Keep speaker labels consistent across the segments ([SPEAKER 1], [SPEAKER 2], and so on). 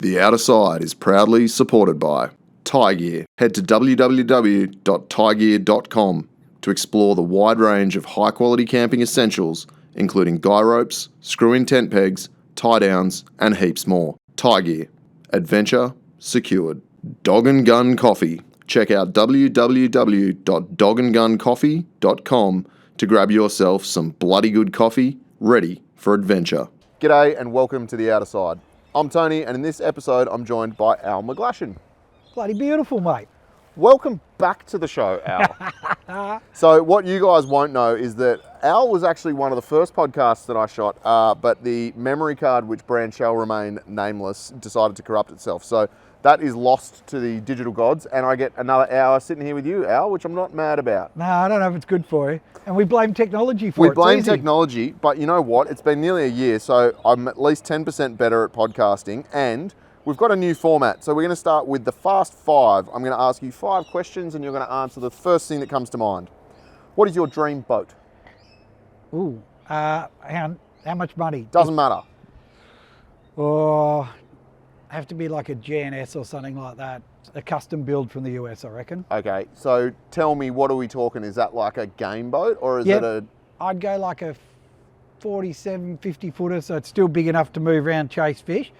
[SPEAKER 1] The Outer Side is proudly supported by Tie Gear. Head to www.tiegear.com to explore the wide range of high-quality camping essentials, including guy ropes, screw-in tent pegs, tie-downs, and heaps more. Tie Gear. Adventure secured. Dog and Gun Coffee. Check out www.dogandguncoffee.com to grab yourself some bloody good coffee ready for adventure. G'day and welcome to The Outer Side. I'm Tony, and in this episode I'm joined by Al McGlashan.
[SPEAKER 2] Bloody beautiful, mate.
[SPEAKER 1] Welcome back to the show, Al. So what you guys won't know is that Al was actually one of the first podcasts that I shot, but the memory card, which brand shall remain nameless, decided to corrupt itself. So that is lost to the digital gods, and I get another hour sitting here with you, Al, which I'm not mad about.
[SPEAKER 2] No, I don't know if it's good for you. And we blame technology for it.
[SPEAKER 1] We blame technology, but you know what? It's been nearly a year, so I'm at least 10% better at podcasting, and we've got a new format. So we're going to start with the Fast Five. I'm going to ask you 5 questions, and you're going to answer the first thing that comes to mind. What is your dream boat?
[SPEAKER 2] Ooh, how much money?
[SPEAKER 1] Doesn't matter.
[SPEAKER 2] Oh, have to be like a GNS or something like that. A custom build from the US, I reckon.
[SPEAKER 1] Okay, so tell me, what are we talking? Is that like a game boat, or is it a...
[SPEAKER 2] I'd go like a 47, 50 footer, so it's still big enough to move around, chase fish,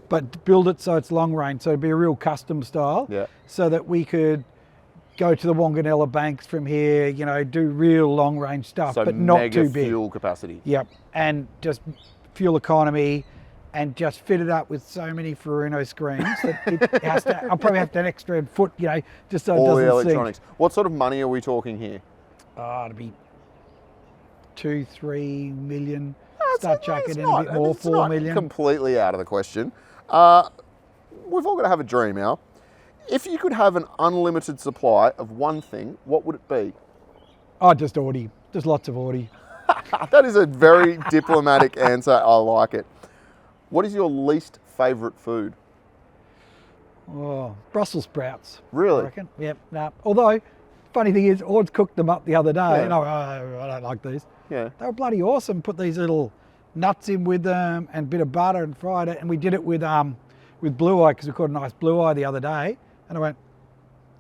[SPEAKER 2] but build it so it's long range, so it'd be a real custom style, so that we could go to the Wanganella banks from here, you know, do real long range stuff,
[SPEAKER 1] so
[SPEAKER 2] but not too big.
[SPEAKER 1] Fuel capacity.
[SPEAKER 2] Yep, and just fuel economy, and just fit it up with so many Furuno screens that it has to, I'll probably have to have an extra foot, you know, just so it doesn't sink. All the electronics.
[SPEAKER 1] What sort of money are we talking here?
[SPEAKER 2] It'd be 2-3 million. Start chucking in a bit more, 4
[SPEAKER 1] not
[SPEAKER 2] million.
[SPEAKER 1] Completely out of the question. We've all got to have a dream, Al. If you could have an unlimited supply of one thing, what would it be?
[SPEAKER 2] Oh, just Audi. Just lots of Audi.
[SPEAKER 1] That is a very diplomatic answer. I like it. What is your least favourite food?
[SPEAKER 2] Oh, Brussels sprouts.
[SPEAKER 1] Really?
[SPEAKER 2] I reckon. Yep. Nah. Although, funny thing is, Ord's cooked them up the other day.
[SPEAKER 1] Yeah.
[SPEAKER 2] And I don't like these.
[SPEAKER 1] Yeah.
[SPEAKER 2] They were bloody awesome. Put these little nuts in with them and a bit of butter and fried it. And we did it with blue eye, because we caught a nice blue eye the other day. And I went,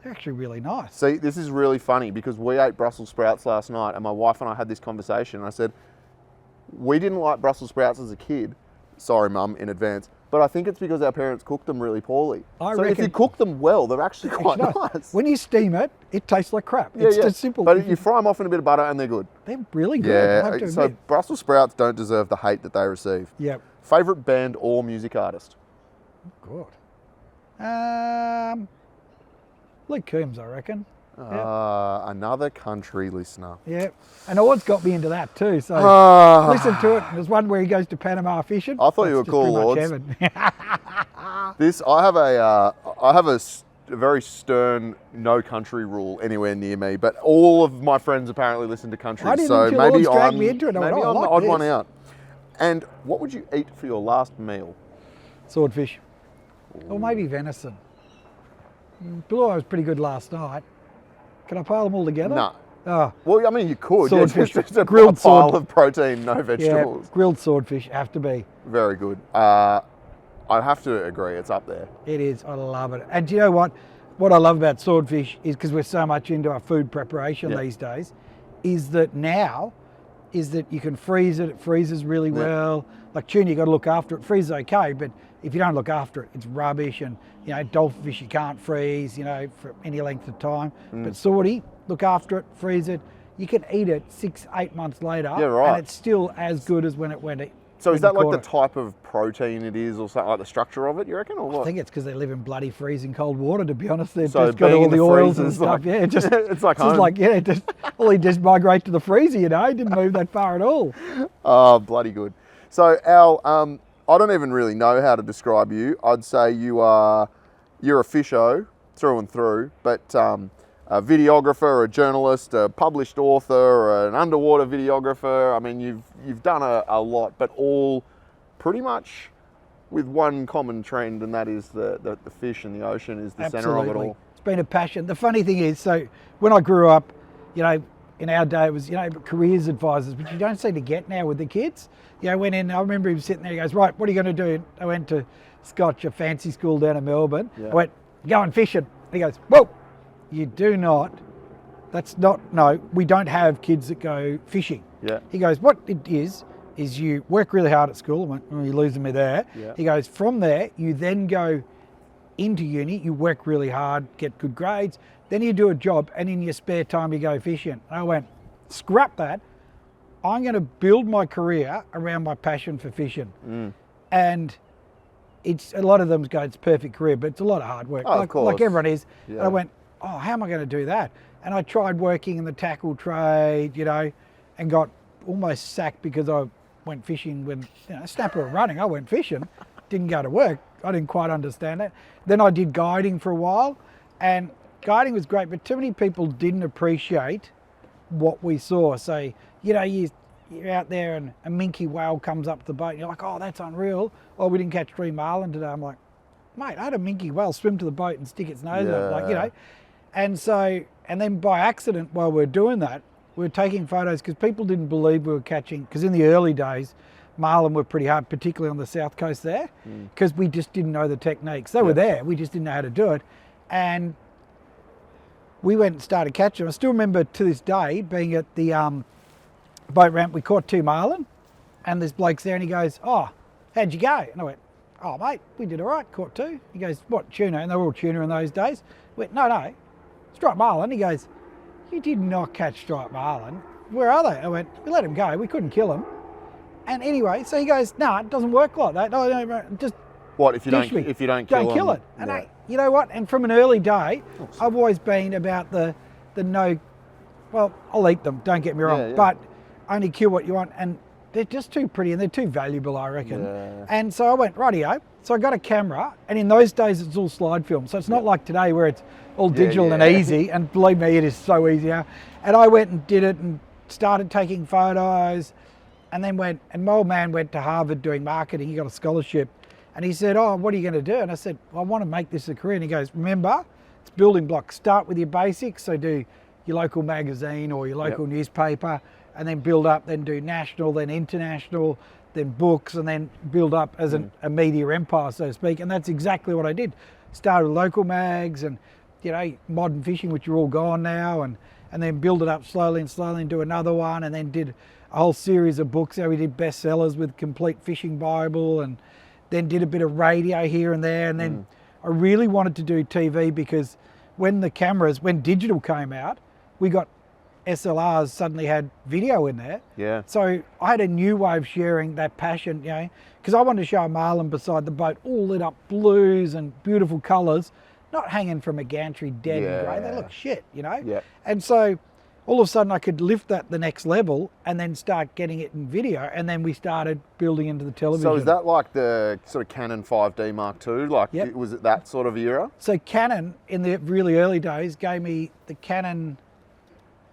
[SPEAKER 2] they're actually really nice.
[SPEAKER 1] See, this is really funny, because we ate Brussels sprouts last night, and my wife and I had this conversation. I said, we didn't like Brussels sprouts as a kid. Sorry, Mum, in advance. But I think it's because our parents cooked them really poorly.
[SPEAKER 2] I
[SPEAKER 1] reckon if you cook them well, they're actually quite nice.
[SPEAKER 2] When you steam it, it tastes like crap. It's just simple.
[SPEAKER 1] But you fry them off in a bit of butter and they're good.
[SPEAKER 2] They're really good.
[SPEAKER 1] Yeah,
[SPEAKER 2] I have to
[SPEAKER 1] so
[SPEAKER 2] admit.
[SPEAKER 1] Brussels sprouts don't deserve the hate that they receive.
[SPEAKER 2] Yep.
[SPEAKER 1] Favourite band or music artist?
[SPEAKER 2] Good. Luke Combs, I reckon.
[SPEAKER 1] Another country listener.
[SPEAKER 2] Yeah, and Ord's got me into that too, so listen to it. There's one where he goes to Panama fishing.
[SPEAKER 1] I thought you were cool, Ords. I have a very stern no country rule anywhere near me, but all of my friends apparently listen to country, so maybe I'm the odd one out. And what would you eat for your last meal?
[SPEAKER 2] Swordfish. Or maybe venison. Blue eye was pretty good last night. Can I pile them all together?
[SPEAKER 1] No.
[SPEAKER 2] Oh.
[SPEAKER 1] Well, I mean, you could.
[SPEAKER 2] Swordfish.
[SPEAKER 1] Just a
[SPEAKER 2] Grilled
[SPEAKER 1] pile of protein, no vegetables.
[SPEAKER 2] Yeah, grilled swordfish, have to be.
[SPEAKER 1] Very good. I'd have to agree, it's up there.
[SPEAKER 2] It is, I love it. And do you know what? What I love about swordfish is, because we're so much into our food preparation these days, is that you can freeze it freezes really well. Like tuna, you got to look after it. Freeze is okay, but if you don't look after it, it's rubbish. And you know, dolphin fish you can't freeze, you know, for any length of time. But swordie, look after it, freeze it. You can eat it 6-8 months later, and it's still as good as when it went.
[SPEAKER 1] So is that like the type of protein it is, or something like the structure of it, you reckon, or what?
[SPEAKER 2] I think it's because they live in bloody freezing cold water, to be honest. They've
[SPEAKER 1] so
[SPEAKER 2] just got all the oils and stuff.
[SPEAKER 1] Like,
[SPEAKER 2] yeah, just
[SPEAKER 1] it's like home.
[SPEAKER 2] All he just migrate to the freezer, you know. He didn't move that far at all.
[SPEAKER 1] Oh, bloody good. So Al, I don't even really know how to describe you. I'd say you're a fisho through and through, but a videographer, a journalist, a published author, an underwater videographer. I mean, you've done a lot, but all pretty much with one common trend, and that is the fish and the ocean is the centre of it all.
[SPEAKER 2] It's been a passion. The funny thing is, so when I grew up, you know, in our day it was, you know, careers advisors, which you don't seem to get now with the kids. You know, I remember him sitting there, he goes, right, what are you going to do? I went to Scotch, a fancy school down in Melbourne.
[SPEAKER 1] Yeah.
[SPEAKER 2] I went, going fishing. He goes, whoa, you do not. No, we don't have kids that go fishing.
[SPEAKER 1] Yeah.
[SPEAKER 2] He goes, what it is you work really hard at school. I went, oh, you're losing me there.
[SPEAKER 1] Yeah.
[SPEAKER 2] He goes, from there, you then go into uni, you work really hard, get good grades, then you do a job, and in your spare time you go fishing. And I went, scrap that. I'm going to build my career around my passion for fishing. And it's a lot of them go, it's a perfect career, but it's a lot of hard work.
[SPEAKER 1] Oh, of course.
[SPEAKER 2] Like everyone is.
[SPEAKER 1] Yeah.
[SPEAKER 2] And I went, oh, how am I going to do that? And I tried working in the tackle trade, and got almost sacked because I went fishing when, snapper were running. I went fishing, didn't go to work. I didn't quite understand it. Then I did guiding for a while, and guiding was great, but too many people didn't appreciate what we saw. So, you're out there and a minke whale comes up the boat and you're like, oh, that's unreal. Oh, we didn't catch 3 marlin today. I'm like, mate, I had a minke whale swim to the boat and stick its nose up, And then by accident, while we're doing that, we were taking photos because people didn't believe we were catching, because in the early days, marlin were pretty hard, particularly on the south coast there, because we just didn't know the techniques. They were there, we just didn't know how to do it. And we went and started catching them. I still remember to this day being at the boat ramp, we caught 2 marlin, and this bloke's there and he goes, oh, how'd you go? And I went, oh, mate, we did all right, caught 2. He goes, what, tuna? And they were all tuna in those days. I went, no, striped marlin. He goes, you did not catch striped marlin. Where are they? I went, we let him go, we couldn't kill him. And anyway, so he goes, no, it doesn't work like that. No, just
[SPEAKER 1] what if you don't
[SPEAKER 2] kill it? And you know what? And from an early day, I've always been about the no. Well, I'll eat them. Don't get me wrong, but only kill what you want. And they're just too pretty and they're too valuable, I reckon. Yeah. And so I went, rightio. So I got a camera, and in those days it's all slide film. So it's not like today where it's all digital and easy. And believe me, it is so easy now. And I went and did it and started taking photos. And then and my old man went to Harvard doing marketing. He got a scholarship. And he said, oh, what are you going to do? And I said, well, I want to make this a career. And he goes, remember, it's building blocks. Start with your basics. So do your local magazine or your local newspaper, and then build up, then do national, then international, then books, and then build up as a media empire, so to speak. And that's exactly what I did. Started with local mags and, modern fishing, which are all gone now, and then build it up slowly and do another one, and then did a whole series of books. So we did bestsellers with Complete Fishing Bible, and then did a bit of radio here and there. And then I really wanted to do TV because when digital came out, we got SLRs suddenly had video in there. Yeah. So I had a new way of sharing that passion, because I wanted to show a marlin beside the boat, all lit up blues and beautiful colours, not hanging from a gantry dead and grey. They look shit, Yeah. And so all of a sudden I could lift that the next level and then start getting it in video, and then we started building into the television.
[SPEAKER 1] So is that like the sort of Canon 5D Mark II? Was it that sort of era?
[SPEAKER 2] So Canon, in the really early days, gave me the Canon,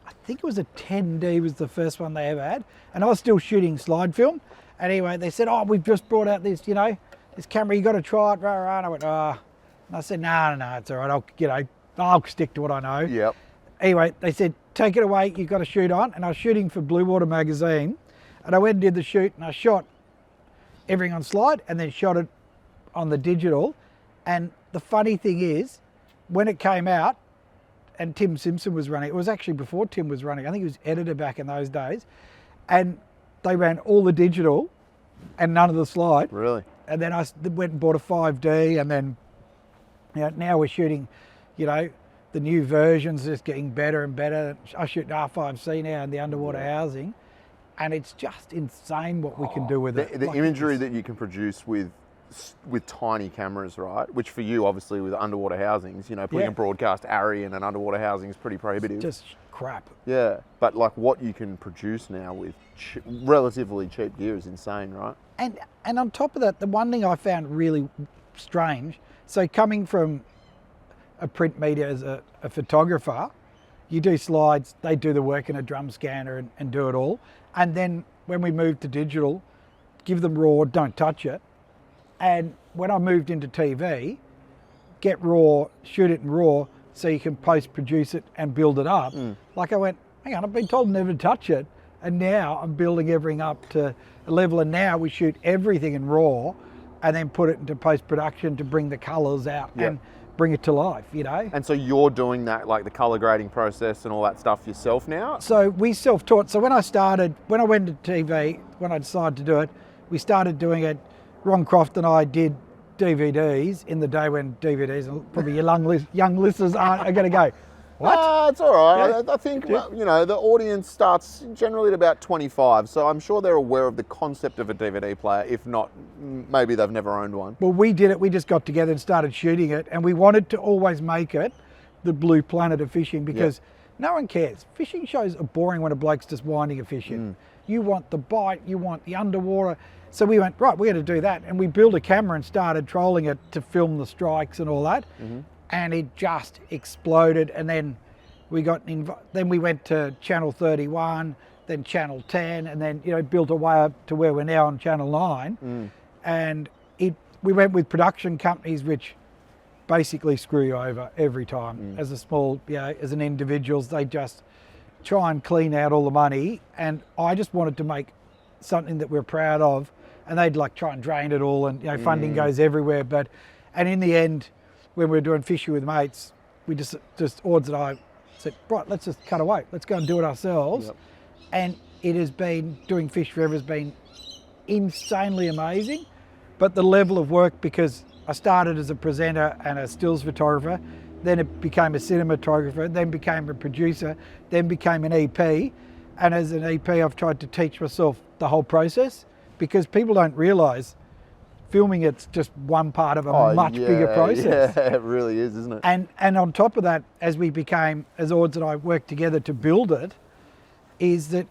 [SPEAKER 2] I think it was a 10D was the first one they ever had, and I was still shooting slide film. And anyway, they said, oh, we've just brought out this, this camera, you got to try it, rah. And I went, oh. And I said, no, it's all right, I'll stick to what I know.
[SPEAKER 1] Yep.
[SPEAKER 2] Anyway, they said, take it away, you've got to shoot on. And I was shooting for Blue Water magazine, and I went and did the shoot, and I shot everything on slide and then shot it on the digital. And the funny thing is, when it came out, and Tim Simpson was running, it was actually before Tim was running, I think he was editor back in those days, and they ran all the digital and none of the slide.
[SPEAKER 1] Really?
[SPEAKER 2] And then I went and bought a 5D, and then now we're shooting, the new versions, just getting better and better. I shoot R5C now in the underwater housing, and it's just insane what we can do with it.
[SPEAKER 1] The imagery that you can produce with tiny cameras, right? Which for you, obviously, with underwater housings, putting a broadcast ARRI in an underwater housing is pretty prohibitive.
[SPEAKER 2] Just crap.
[SPEAKER 1] Yeah, but like what you can produce now with relatively cheap gear is insane, right?
[SPEAKER 2] And on top of that, the one thing I found really strange, so coming from a print media as a photographer, you do slides, they do the work in a drum scanner and do it all. And then when we moved to digital, give them raw, don't touch it. And when I moved into TV, get raw, shoot it in raw, so you can post-produce it and build it up. Like I went, hang on, I've been told never to touch it. And now I'm building everything up to a level, and now we shoot everything in raw and then put it into post-production to bring the colours out and bring it to life, you know.
[SPEAKER 1] And so you're doing that, like the colour grading process and all that stuff yourself now?
[SPEAKER 2] So we self-taught. So when I went to TV, when I decided to do it, we started doing it. Ron Croft and I did DVDs in the day when DVDs, and probably your young listeners are going to go, what?
[SPEAKER 1] It's all right. I think, well, you know, the audience starts generally at about 25, so I'm sure they're aware of the concept of a DVD player. If not, maybe they've never owned one.
[SPEAKER 2] Well, we did it. We just got together and started shooting it, and we wanted to always make it the blue planet of fishing because no one cares. Fishing shows are boring when a bloke's just winding a fish in. You want the bite, you want the underwater. So we went, right, we're going to do that. And we built a camera and started trolling it to film the strikes and all that. And it just exploded. And then we went to Channel 31, then Channel 10, and then, you know, built a way up to where we're now on Channel 9. And we went with production companies which basically screw you over every time. As a small, you know, as an individual, they just try and clean out all the money. And I just wanted to make something that we're proud of, and they'd like try and drain it all, and, you know, funding goes everywhere. And in the end, when we were doing Fishy with Mates, we just Ords and I said, right, let's just cut away. Let's go and do it ourselves. And it has been, doing Fish Forever has been insanely amazing. But the level of work, because I started as a presenter and a stills photographer, then it became a cinematographer, then became a producer, then became an EP. And as an EP, I've tried to teach myself the whole process, because people don't realise filming it's just one part of a much bigger process.
[SPEAKER 1] Yeah, it really is, isn't it?
[SPEAKER 2] And on top of that, as Ords and I worked together to build it, is that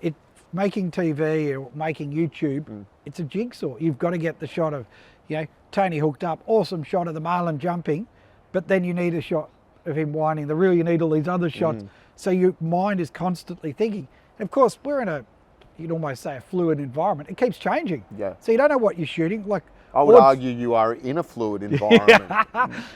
[SPEAKER 2] making TV or making YouTube, it's a jigsaw. You've got to get the shot of, you know, Tony hooked up, awesome shot of the marlin jumping, but then you need a shot of him winding the reel, you need all these other shots. So your mind is constantly thinking. And of course, we're in you'd almost say a fluid environment. It keeps changing. So you don't know what you're shooting. Like,
[SPEAKER 1] I would argue you are in a fluid environment.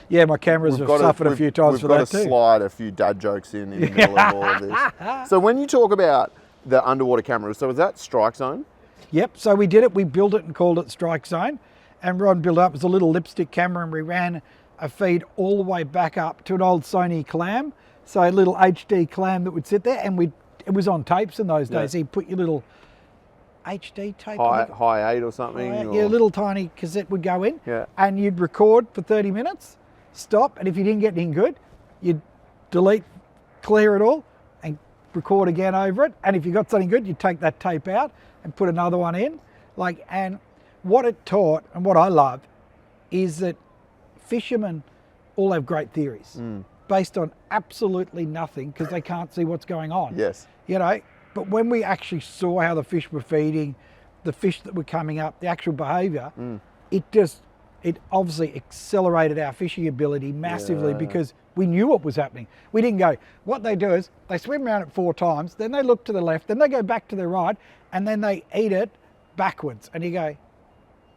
[SPEAKER 2] Yeah, my cameras have suffered a few times for that too.
[SPEAKER 1] We've got to slide a few dad jokes in the middle of all of this. So when you talk about the underwater camera, so is that Strike Zone?
[SPEAKER 2] Yep, so we did it. We built it and called it Strike Zone. And Ron built it up as a little lipstick camera, and we ran a feed all the way back up to an old Sony clam. So a little HD clam that would sit there, and it was on tapes in those days. So you put your little HD tape,
[SPEAKER 1] high 8 or something.
[SPEAKER 2] Yeah, a little tiny cassette would go in, and you'd record for 30 minutes, stop, and if you didn't get anything good, you'd delete, clear it all, and record again over it. And if you got something good, you'd take that tape out and put another one in. And what it taught, and what I love, is that fishermen all have great theories based on absolutely nothing, because they can't see what's going on. You know. But when we actually saw how the fish were feeding, the fish that were coming up, the actual behaviour, it obviously accelerated our fishing ability massively, because we knew what was happening. We didn't go, what they do is they swim around it 4 times, then they look to the left, then they go back to the right, and then they eat it backwards. And you go,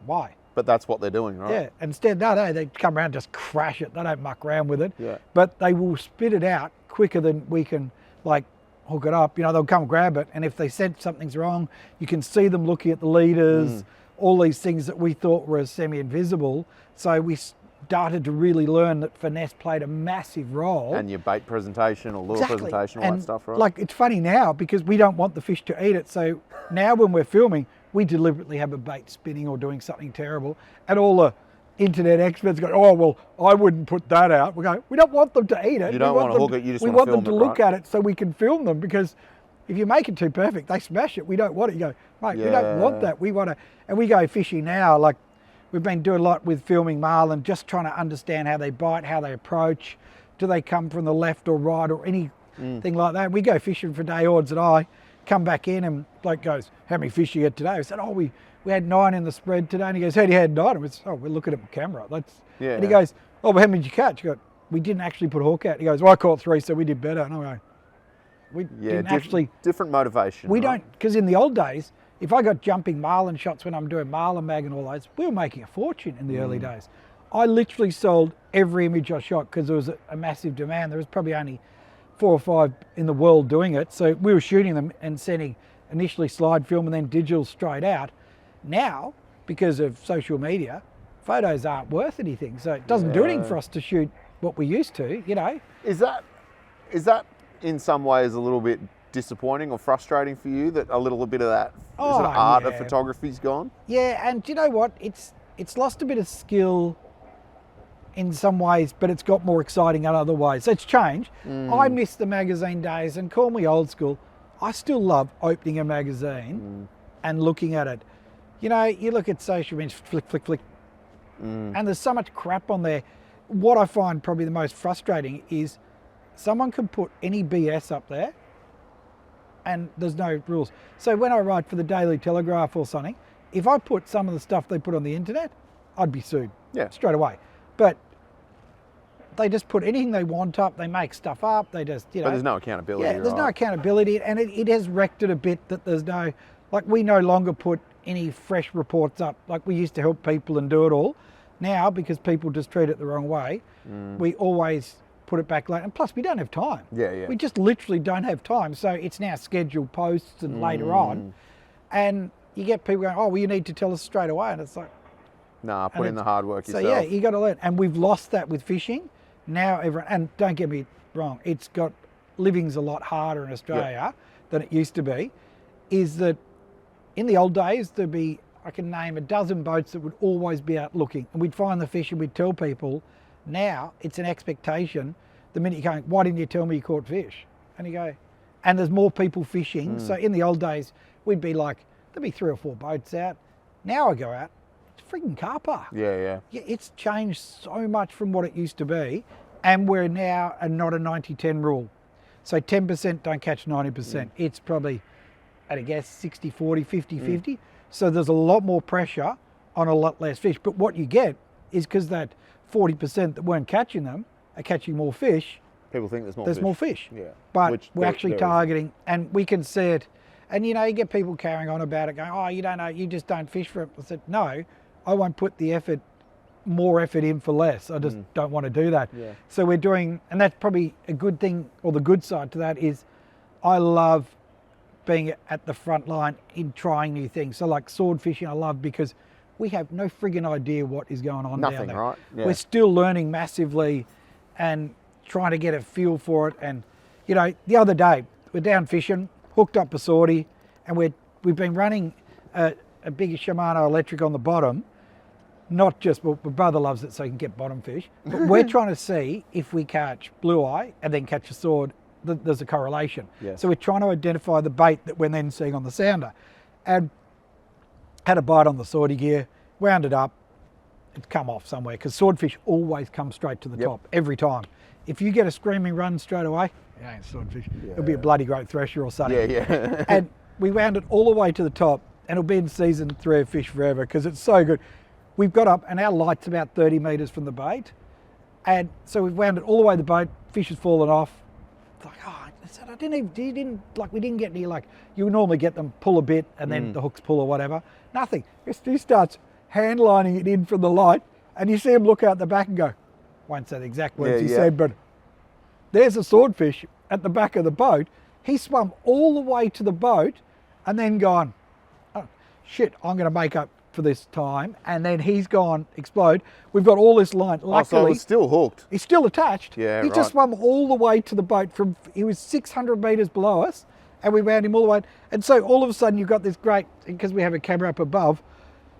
[SPEAKER 2] why?
[SPEAKER 1] But that's what they're doing, right?
[SPEAKER 2] Yeah, instead, no, they come around and just crash it. They don't muck around with it. But they will spit it out quicker than we can, like, hook it up. You know, they'll come grab it, and if they sense something's wrong, you can see them looking at the leaders, all these things that we thought were semi-invisible. So we started to really learn that finesse played a massive role.
[SPEAKER 1] And your bait presentation or lure presentation, all that stuff, right?
[SPEAKER 2] Like, it's funny now, because we don't want the fish to eat it. So now when we're filming, we deliberately have a bait spinning or doing something terrible, and all the internet experts go, oh, well, I wouldn't put that out. We go, we don't want them to eat it.
[SPEAKER 1] You don't want to hook it, you just want to film it,
[SPEAKER 2] we want them to look at it so we can film them, because if you make it too perfect, they smash it. We don't want it. You go, mate, we don't want that. We want to, and we go fishing now, like we've been doing a lot with filming marlin, just trying to understand how they bite, how they approach. Do they come from the left or right or anything like that? We go fishing for day, Ords and I, come back in, and bloke goes, how many fish you get today? I said, oh, we had 9 in the spread today. And he goes, how do you had 9? I was, oh, we're looking at my camera. And he goes, oh, well, how many did you catch? I go, we didn't actually put a hook out. He goes, well, I caught 3, so we did better. And I go, we didn't actually.
[SPEAKER 1] Different motivation.
[SPEAKER 2] We don't, because in the old days, if I got jumping marlin shots when I'm doing marlin mag and all those, we were making a fortune in the early days. I literally sold every image I shot because there was a massive demand. There was probably only 4 or 5 in the world doing it. So we were shooting them and sending initially slide film and then digital straight out. Now, because of social media, photos aren't worth anything. So it doesn't do anything for us to shoot what we used to, you know.
[SPEAKER 1] Is that in some ways a little bit disappointing or frustrating for you that a little bit of that sort of art of photography's gone?
[SPEAKER 2] Yeah, and do you know what? It's lost a bit of skill in some ways, but it's got more exciting in other ways. It's changed. I miss the magazine days, and call me old school. I still love opening a magazine and looking at it. You know, you look at social media, flick, flick, flick, and there's so much crap on there. What I find probably the most frustrating is someone can put any BS up there and there's no rules. So when I write for the Daily Telegraph or something, if I put some of the stuff they put on the internet, I'd be sued straight away. But they just put anything they want up, they make stuff up, they just, you know.
[SPEAKER 1] But there's no accountability.
[SPEAKER 2] Yeah, there's no accountability, and it has wrecked it a bit that there's no, like we no longer put any fresh reports up, like we used to help people and do it all. Now, because people just treat it the wrong way, we always put it back late, and plus we don't have time. We just literally don't have time, so it's now scheduled posts and later on, and you get people going, oh, well, you need to tell us straight away, and it's like,
[SPEAKER 1] nah, put in the hard work yourself.
[SPEAKER 2] So yeah, you got to learn, and we've lost that with fishing. Now everyone, and don't get me wrong, it's got, living's a lot harder in Australia than it used to be, is that in the old days there'd be, I can name a dozen boats that would always be out looking, and we'd find the fish and we'd tell people. Now it's an expectation. The minute you're going, why didn't you tell me you caught fish? And you go, and there's more people fishing. So in the old days, we'd be like, there'd be 3 or 4 boats out. Now I go out, it's freaking car park. Yeah, it's changed so much from what it used to be, and we're now not a 90-10 rule. So 10% don't catch 90%. It's probably, at a guess, 60-40, 50-50. So there's a lot more pressure on a lot less fish. But what you get is because that 40% that weren't catching them are catching more fish.
[SPEAKER 1] People think there's more fish.
[SPEAKER 2] Yeah. But we're actually targeting, and we can see it. And you know, you get people carrying on about it, going, oh, you don't know, you just don't fish for it. I said, no, I won't put the effort, more effort in for less. I just don't want to do that. So we're doing, and that's probably a good thing, or the good side to that is I love being at the front line in trying new things. So like sword fishing I love because we have no friggin' idea what is going on down there.
[SPEAKER 1] Right? Yeah.
[SPEAKER 2] We're still learning massively and trying to get a feel for it. And you know, the other day we're down fishing, hooked up a swordie, and we've been running a big Shimano electric on the bottom. Not just, well, my brother loves it so he can get bottom fish, but we're trying to see if we catch blue eye and then catch a sword, there's a correlation. So we're trying to identify the bait that we're then seeing on the sounder. And had a bite on the swordie gear, wound it up, it's come off somewhere, because swordfish always come straight to the top, every time. If you get a screaming run straight away, it ain't swordfish. It'll be a bloody great thresher or something. And we wound it all the way to the top, and it'll be in season 3 of Fish Forever, because it's so good. We've got up, and our light's about 30 metres from the bait, and so we've wound it all the way to the boat, fish has fallen off. It's like, oh, we didn't get any, like, you would normally get them pull a bit, and then the hooks pull or whatever. Nothing. He starts hand lining it in from the light, and you see him look out the back and go, won't say the exact words he said, but there's a swordfish at the back of the boat. He swum all the way to the boat and then gone, oh, shit, I'm going to make up for this time. And then he's gone, explode. We've got all this line. Luckily,
[SPEAKER 1] so it's still hooked.
[SPEAKER 2] He's still attached.
[SPEAKER 1] Yeah,
[SPEAKER 2] he just swum all the way to the boat he was 600 metres below us, and we wound him all the way. And so all of a sudden you've got this great, because we have a camera up above,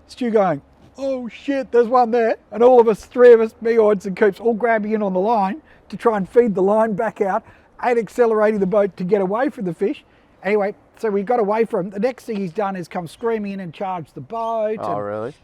[SPEAKER 2] Stu going, oh shit, there's one there. And all of us, 3 of us, me, Odds and Coops, all grabbing in on the line to try and feed the line back out and accelerating the boat to get away from the fish. Anyway, so we got away from him. The next thing he's done is come screaming in and charge the boat.
[SPEAKER 1] Oh, really?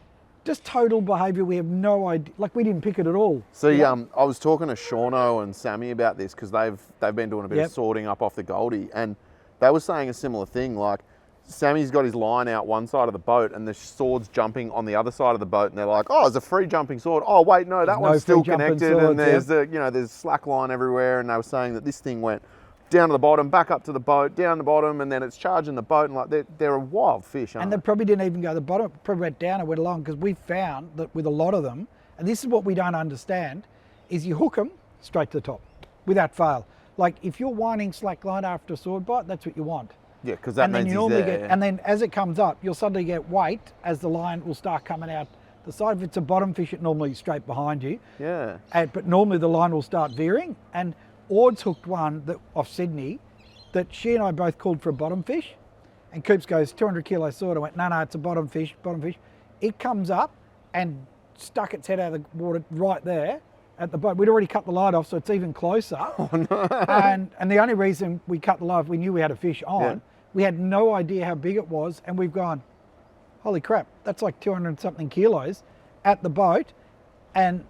[SPEAKER 2] Just total behaviour. We have no idea. Like, we didn't pick it at all.
[SPEAKER 1] See, I was talking to Shauno and Sammy about this because they've been doing a bit of sorting up off the Goldie, and they were saying a similar thing. Like, Sammy's got his line out one side of the boat and the sword's jumping on the other side of the boat, and they're like, oh, it's a free jumping sword. Oh, wait, no, that one's still connected, and there's there's slack line everywhere, and they were saying that this thing went down to the bottom, back up to the boat, down the bottom, and then it's charging the boat, and like they're a wild fish, aren't
[SPEAKER 2] they? They probably didn't even go to the bottom, probably went down and went along, because we found that with a lot of them, and this is what we don't understand, is you hook them straight to the top, without fail. Like, if you're winding slack line after a sword bite, that's what you want.
[SPEAKER 1] Yeah, because that means he's there.
[SPEAKER 2] And then as it comes up, you'll suddenly get weight as the line will start coming out the side. If it's a bottom fish, it normally is straight behind you.
[SPEAKER 1] Yeah.
[SPEAKER 2] But normally the line will start veering. And Ord's hooked one that off Sydney that she and I both called for a bottom fish. And Coops goes, 200 kilo sword. I went, no, it's a bottom fish. It comes up and stuck its head out of the water right there at the boat. We'd already cut the light off, so it's even closer. Oh, no. And the only reason we cut the light off, we knew we had a fish on. Yeah. We had no idea how big it was, and we've gone, holy crap, that's like 200 something kilos at the boat. And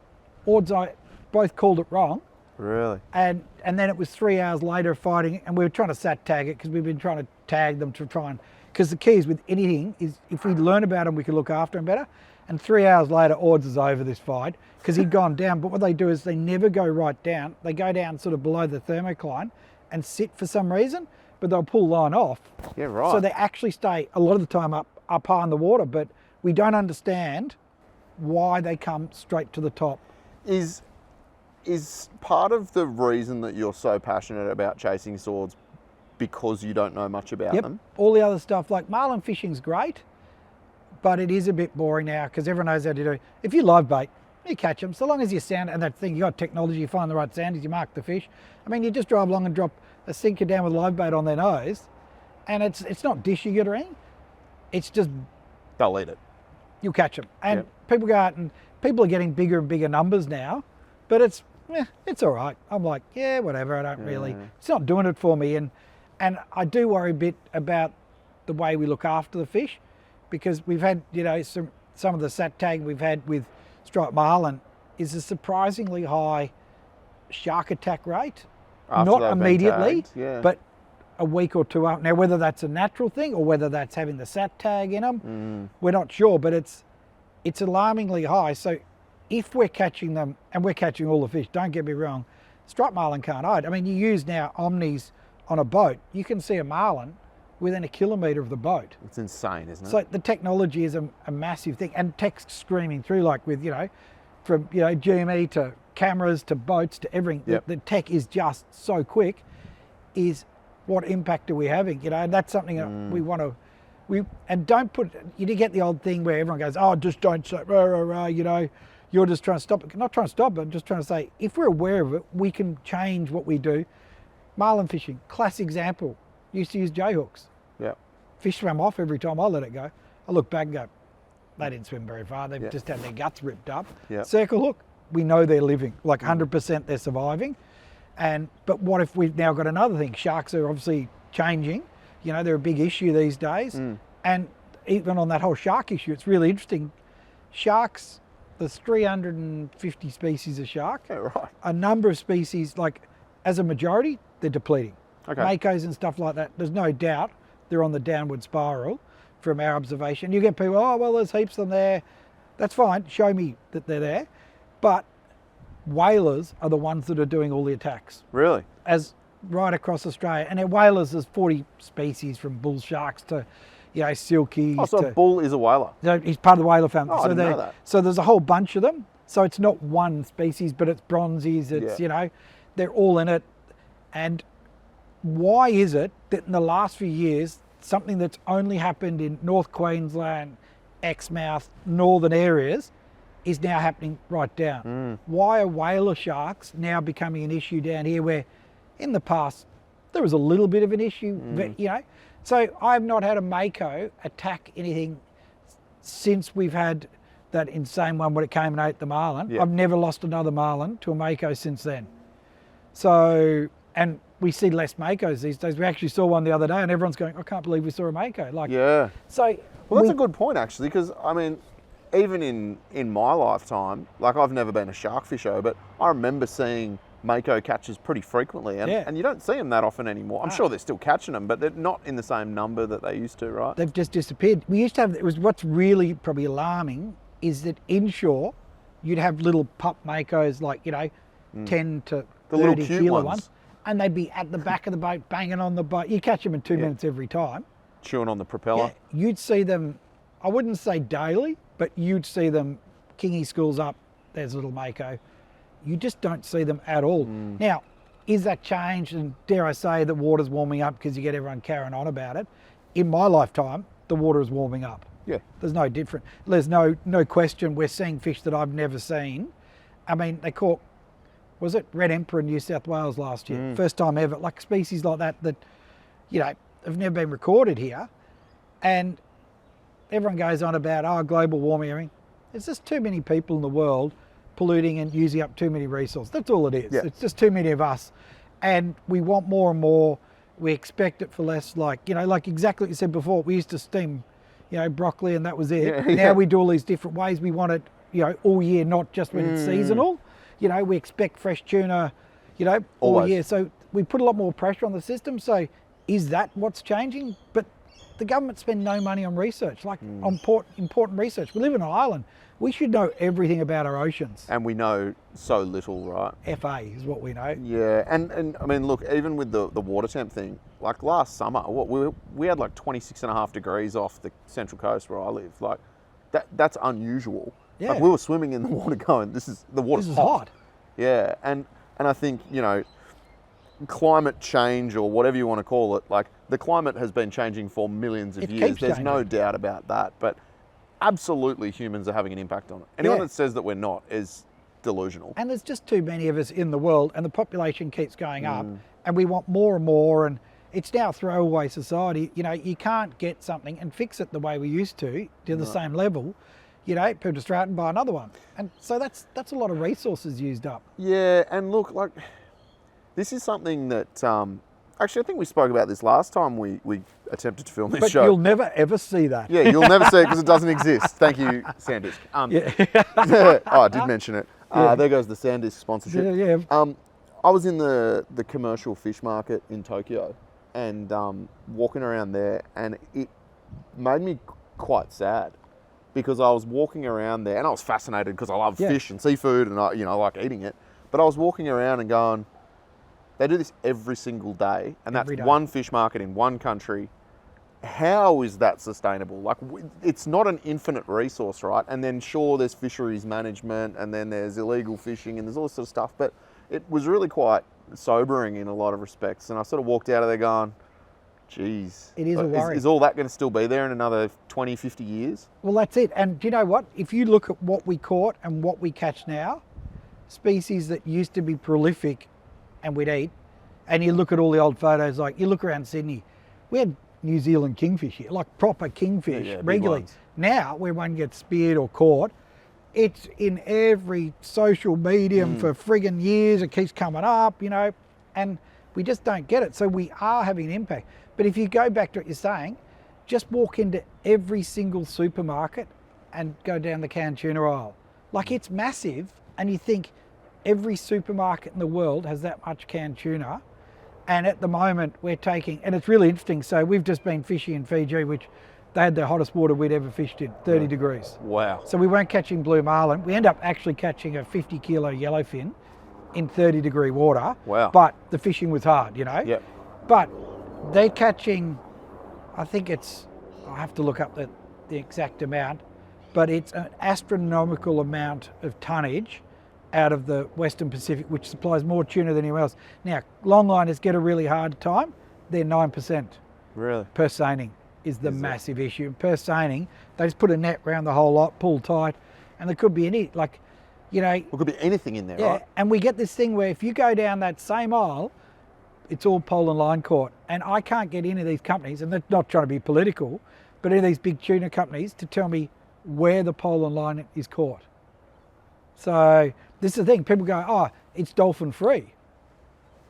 [SPEAKER 2] Ord's I both called it wrong.
[SPEAKER 1] Really?
[SPEAKER 2] And then it was 3 hours later fighting, and we were trying to sat tag it because we've been trying to tag them to try and, because the keys with anything is if we learn about them, we can look after them better. And 3 hours later, Ords is over this fight because he'd gone down. But what they do is they never go right down. They go down sort of below the thermocline and sit for some reason, but they'll pull line off.
[SPEAKER 1] Yeah, right.
[SPEAKER 2] So they actually stay a lot of the time up high in the water, but we don't understand why they come straight to the top.
[SPEAKER 1] Is part of the reason that you're so passionate about chasing swords because you don't know much about them?
[SPEAKER 2] All the other stuff, like marlin fishing's great, but it is a bit boring now because everyone knows how to do it. If you live bait, you catch them. So long as you sound, and that thing, you got technology, you find the right sound, you mark the fish. I mean, you just drive along and drop a sinker down with live bait on their nose, and it's not dish you get or anything. It's just...
[SPEAKER 1] They'll eat it.
[SPEAKER 2] You'll catch them. And people go out and people are getting bigger and bigger numbers now, but it's all right. I'm like, yeah, whatever. I don't really, it's not doing it for me. And I do worry a bit about the way we look after the fish because we've had, some of the sat tag we've had with striped marlin is a surprisingly high shark attack rate.
[SPEAKER 1] After
[SPEAKER 2] not immediately,
[SPEAKER 1] but
[SPEAKER 2] a week or two up. Now, whether that's a natural thing or whether that's having the sat tag in them, we're not sure, but it's alarmingly high. So if we're catching them, and we're catching all the fish, don't get me wrong, striped marlin can't hide. I mean, you use now omnis on a boat, you can see a marlin within a kilometre of the boat.
[SPEAKER 1] It's insane, isn't it?
[SPEAKER 2] So the technology is a massive thing, and tech's screaming through, like with, from, GME to cameras to boats to everything. The tech is just so quick. Is what impact are we having? And that's something that we want to, and don't put, you get the old thing where everyone goes, oh, just don't say, rah, rah, rah, you're just trying to stop it. Not trying to stop it, I'm just trying to say, if we're aware of it, we can change what we do. Marlin fishing, classic example, used to use J-hooks.
[SPEAKER 1] Yeah.
[SPEAKER 2] Fish swam off every time I let it go. I look back and go, they didn't swim very far. They've just had their guts ripped up.
[SPEAKER 1] Yeah.
[SPEAKER 2] Circle hook, we know they're living, like 100% they're surviving. But what if we've now got another thing? Sharks are obviously changing. They're a big issue these days. And even on that whole shark issue, it's really interesting. Sharks, there's 350 species of shark.
[SPEAKER 1] Yeah, right.
[SPEAKER 2] A number of species, like as a majority, they're depleting.
[SPEAKER 1] Okay.
[SPEAKER 2] Makos and stuff like that, there's no doubt they're on the downward spiral from our observation. You get people, oh, well, there's heaps of them there. That's fine, show me that they're there. But whalers are the ones that are doing all the attacks.
[SPEAKER 1] Really?
[SPEAKER 2] As right across Australia. And in whalers, there's 40 species from bull sharks to, silkies.
[SPEAKER 1] Oh, so a bull is a whaler?
[SPEAKER 2] So he's part of the whaler family.
[SPEAKER 1] Oh, I didn't know that.
[SPEAKER 2] So there's a whole bunch of them. So it's not one species, but it's bronzies, it's, they're all in it. And why is it that in the last few years, something that's only happened in North Queensland, Exmouth, northern areas, is now happening right down? Why are whaler sharks now becoming an issue down here where in the past there was a little bit of an issue, but, So I've not had a mako attack anything since we've had that insane one when it came and ate the marlin. I've never lost another marlin to a mako since then. So, and we see less makos these days. We actually saw one the other day and everyone's going, I can't believe we saw a mako. So,
[SPEAKER 1] well, that's a good point actually, because I mean, even in my lifetime, like I've never been a shark fisher, but I remember seeing mako catches pretty frequently, and you don't see them that often anymore. I'm sure they're still catching them, but they're not in the same number that they used to, right?
[SPEAKER 2] They've just disappeared. We used to have, what's really probably alarming is that inshore, you'd have little pup makos like, 10 to 30 kilo ones, and they'd be at the back of the boat, banging on the boat. You catch them in 2 minutes every time.
[SPEAKER 1] Chewing on the propeller.
[SPEAKER 2] Yeah, you'd see them, I wouldn't say daily, but you'd see them, kingy schools up, there's a little mako. You just don't see them at all. Now, is that changed? And dare I say the water's warming up because you get everyone carrying on about it. In my lifetime, the water is warming up.
[SPEAKER 1] Yeah.
[SPEAKER 2] There's no different. There's no question we're seeing fish that I've never seen. I mean, they caught, was it Red Emperor in New South Wales last year? First time ever. Like species like that, you know, have never been recorded here. And everyone goes on about, global warming. I mean, there's just too many people in the world polluting and using up too many resources. That's all it is.
[SPEAKER 1] Yeah.
[SPEAKER 2] It's just too many of us. And we want more and more. We expect it for less, like exactly what you said before. We used to steam, broccoli and that was it.
[SPEAKER 1] Yeah.
[SPEAKER 2] Now we do all these different ways. We want it, all year, not just when it's seasonal. We expect fresh tuna, all
[SPEAKER 1] Always.
[SPEAKER 2] year. So we put a lot more pressure on the system. So is that what's changing? But the government spend no money on research, on important research. We live in an island. We should know everything about our oceans.
[SPEAKER 1] And we know so little, right?
[SPEAKER 2] FA is what we know.
[SPEAKER 1] Yeah, and I mean, look, even with the water temp thing, like last summer, we had like 26.5 degrees off the Central Coast where I live. Like, that's unusual.
[SPEAKER 2] Yeah.
[SPEAKER 1] Like, we were swimming in the water going, the water's
[SPEAKER 2] hot.
[SPEAKER 1] Yeah, and I think, climate change or whatever you want to call it, like the climate has been changing for millions of years.
[SPEAKER 2] Keeps
[SPEAKER 1] There's
[SPEAKER 2] changing.
[SPEAKER 1] no doubt about that, but absolutely humans are having an impact on it. Anyone that says that we're not is delusional.
[SPEAKER 2] And there's just too many of us in the world and the population keeps going up and we want more and more, and it's now a throwaway society. You can't get something and fix it the way we used to the same level. People just throw out and buy another one. And so that's a lot of resources used up.
[SPEAKER 1] Yeah, and look, like, this is something that, actually, I think we spoke about this last time we attempted to film this
[SPEAKER 2] But
[SPEAKER 1] show.
[SPEAKER 2] you'll never ever see that.
[SPEAKER 1] Yeah, you'll never see it because it doesn't exist. Thank you, Sandisk. I did mention it. There goes the Sandisk sponsorship.
[SPEAKER 2] Yeah.
[SPEAKER 1] I was in the commercial fish market in Tokyo and walking around there, and it made me quite sad because I was walking around there and I was fascinated because I love fish and seafood and I like eating it. But I was walking around and going, they do this every single day, and that's one fish market in one country. How is that sustainable? Like, it's not an infinite resource, right? And then sure, there's fisheries management, and then there's illegal fishing, and there's all this sort of stuff. But it was really quite sobering in a lot of respects. And I sort of walked out of there going, geez.
[SPEAKER 2] It is a worry.
[SPEAKER 1] Is all that going to still be there in another 20, 50 years?
[SPEAKER 2] Well, that's it. And do you know what? If you look at what we caught and what we catch now, species that used to be prolific and we'd eat, and you look at all the old photos, like you look around Sydney, we had New Zealand kingfish here, like proper kingfish regularly. Now, where one gets speared or caught, it's in every social medium for friggin' years. It keeps coming up, and we just don't get it. So we are having an impact. But if you go back to what you're saying, just walk into every single supermarket and go down the canned tuna aisle. Like, it's massive, and you think every supermarket in the world has that much canned tuna. And at the moment we're taking, and it's really interesting, so we've just been fishing in Fiji, which they had the hottest water we'd ever fished in, 30 degrees.
[SPEAKER 1] Wow.
[SPEAKER 2] So we weren't catching blue marlin. We end up actually catching a 50 kilo yellowfin in 30 degree water.
[SPEAKER 1] Wow.
[SPEAKER 2] But the fishing was hard,
[SPEAKER 1] Yep.
[SPEAKER 2] But they're catching, I think I'll have to look up the exact amount, but it's an astronomical amount of tonnage out of the Western Pacific, which supplies more tuna than anyone else. Now, longliners get a really hard time. They're 9%.
[SPEAKER 1] Really?
[SPEAKER 2] Per seining is the massive issue. And per seining, they just put a net around the whole lot, pull tight, and there could be any, it
[SPEAKER 1] could be anything in there, right?
[SPEAKER 2] And we get this thing where if you go down that same aisle, it's all pole and line caught. And I can't get any of these companies, and they're not trying to be political, but any of these big tuna companies to tell me where the pole and line is caught. So this is the thing. People go, it's dolphin free.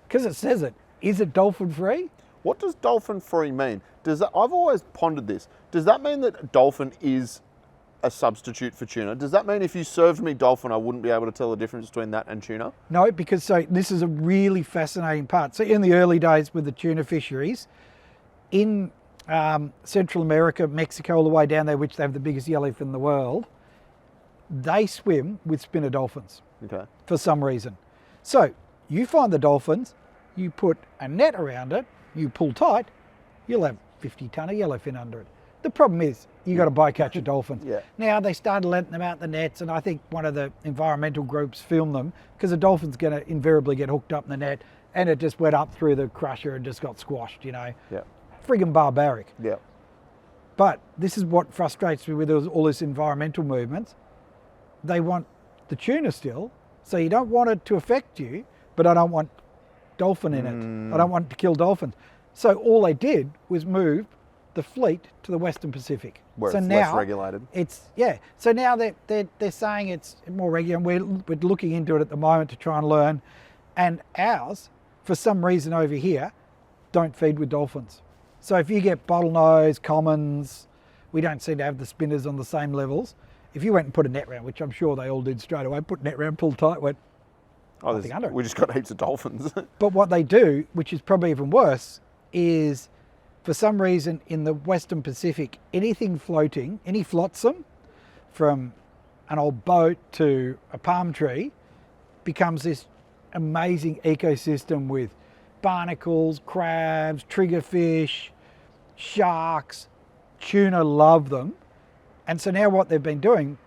[SPEAKER 2] Because it says it. Is it dolphin free?
[SPEAKER 1] What does dolphin free mean? I've always pondered this. Does that mean that dolphin is a substitute for tuna? Does that mean if you served me dolphin, I wouldn't be able to tell the difference between that and tuna?
[SPEAKER 2] No, because this is a really fascinating part. So in the early days with the tuna fisheries, in Central America, Mexico, all the way down there, which they have the biggest yellowfin in the world, they swim with spinner dolphins for some reason. So you find the dolphins, you put a net around it, you pull tight, you'll have 50 tonne of yellowfin under it. The problem is you got to bycatch dolphins. Now they started letting them out the nets, and I think one of the environmental groups filmed them because the dolphin's going to invariably get hooked up in the net, and it just went up through the crusher and just got squashed. Friggin' barbaric. But this is what frustrates me with all this environmental movements. They want the tuna still, so you don't want it to affect you, but I don't want dolphin in it. I don't want to kill dolphins. So all they did was move the fleet to the Western Pacific.
[SPEAKER 1] Where
[SPEAKER 2] so
[SPEAKER 1] it's
[SPEAKER 2] now
[SPEAKER 1] less regulated.
[SPEAKER 2] So now they're saying it's more regular, and we're looking into it at the moment to try and learn. And ours, for some reason over here, don't feed with dolphins. So if you get bottlenose, commons, we don't seem to have the spinners on the same levels. If you went and put a net round, which I'm sure they all did straight away, put net round, pull tight, went nothing under it.
[SPEAKER 1] We just got heaps of dolphins.
[SPEAKER 2] But what they do, which is probably even worse, is for some reason in the Western Pacific, anything floating, any flotsam, from an old boat to a palm tree, becomes this amazing ecosystem with barnacles, crabs, triggerfish, sharks. Tuna love them. And so now what they've been doing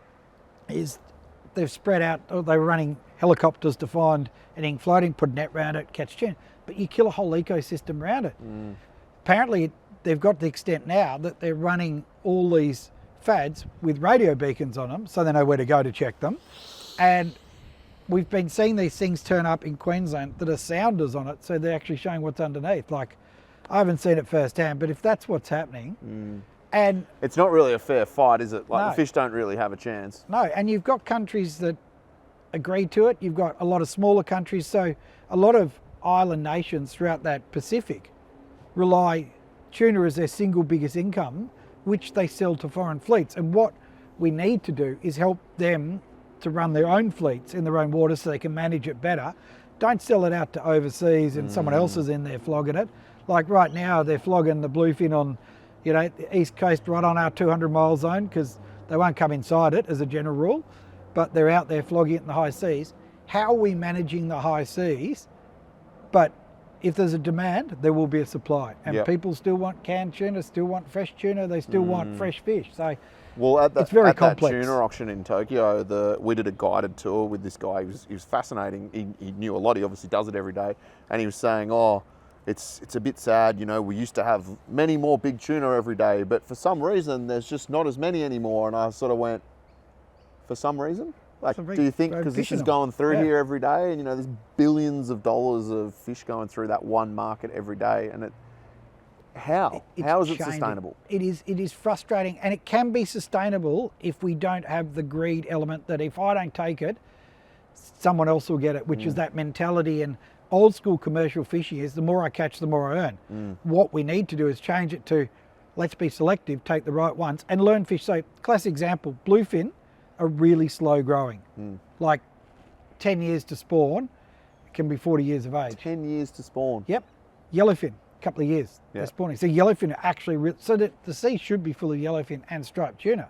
[SPEAKER 2] is they've spread out, or they're running helicopters to find anything floating, put a net around it, catch tuna. But you kill a whole ecosystem around it. Apparently they've got to the extent now that they're running all these fads with radio beacons on them so they know where to go to check them. And we've been seeing these things turn up in Queensland that are sounders on it, so they're actually showing what's underneath. Like, I haven't seen it firsthand, but if that's what's happening, and
[SPEAKER 1] it's not really a fair fight, is it? Like,
[SPEAKER 2] no,
[SPEAKER 1] the fish don't really have a chance.
[SPEAKER 2] No, and you've got countries that agree to it. You've got a lot of smaller countries, so a lot of island nations throughout that Pacific rely tuna as their single biggest income, which they sell to foreign fleets. And what we need to do is help them to run their own fleets in their own waters so they can manage it better. Don't sell it out to overseas and someone else is in there flogging it. Like right now, they're flogging the bluefin on, the east coast right on our 200-mile zone because they won't come inside it as a general rule, but they're out there flogging it in the high seas. How are we managing the high seas? But if there's a demand, there will be a supply. And people still want canned tuna, still want fresh tuna, they still want fresh fish. So it's very complex.
[SPEAKER 1] That tuna auction in Tokyo, we did a guided tour with this guy. He was fascinating. He knew a lot. He obviously does it every day. And he was saying, it's a bit sad, we used to have many more big tuna every day, but for some reason, there's just not as many anymore. And I sort of went, for some reason? Like, do you think because this is going through here every day, and there's billions of dollars of fish going through that one market every day, and how is it sustainable?
[SPEAKER 2] It is frustrating, and it can be sustainable if we don't have the greed element that if I don't take it, someone else will get it, which is that mentality. And old school commercial fishing is the more I catch, the more I earn. What we need to do is change it to let's be selective, take the right ones, and learn fish. So, classic example, bluefin are really slow growing. Like 10 years to spawn, it can be 40 years of age.
[SPEAKER 1] 10 years to spawn?
[SPEAKER 2] Yep. Yellowfin, a couple of years they're spawning. So yellowfin are actually, so that the sea should be full of yellowfin and striped tuna,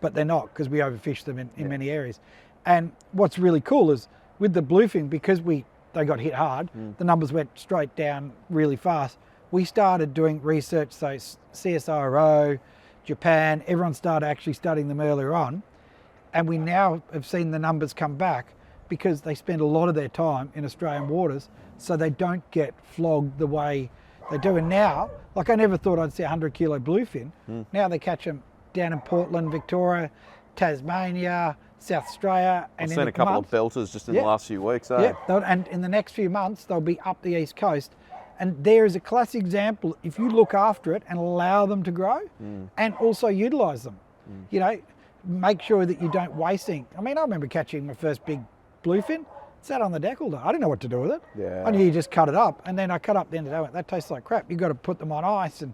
[SPEAKER 2] but they're not because we overfish them in many areas. And what's really cool is with the bluefin, because they got hit hard, the numbers went straight down really fast. We started doing research, so CSIRO, Japan, everyone started actually studying them earlier on. And we now have seen the numbers come back because they spend a lot of their time in Australian waters, so they don't get flogged the way they do. And now, like I never thought I'd see 100 kilo bluefin. Now they catch them down in Portland, Victoria, Tasmania, South Australia. And
[SPEAKER 1] I've seen a couple of belters just in the last few weeks.
[SPEAKER 2] And in the next few months, they'll be up the East Coast. And there is a classic example, if you look after it and allow them to grow and also utilise them, make sure that you don't waste things. I mean, I remember catching my first big bluefin, sat on the deck all day. I didn't know what to do with it. I knew you just cut it up, and then I cut up the end of the day. I went, that tastes like crap. You've got to put them on ice and,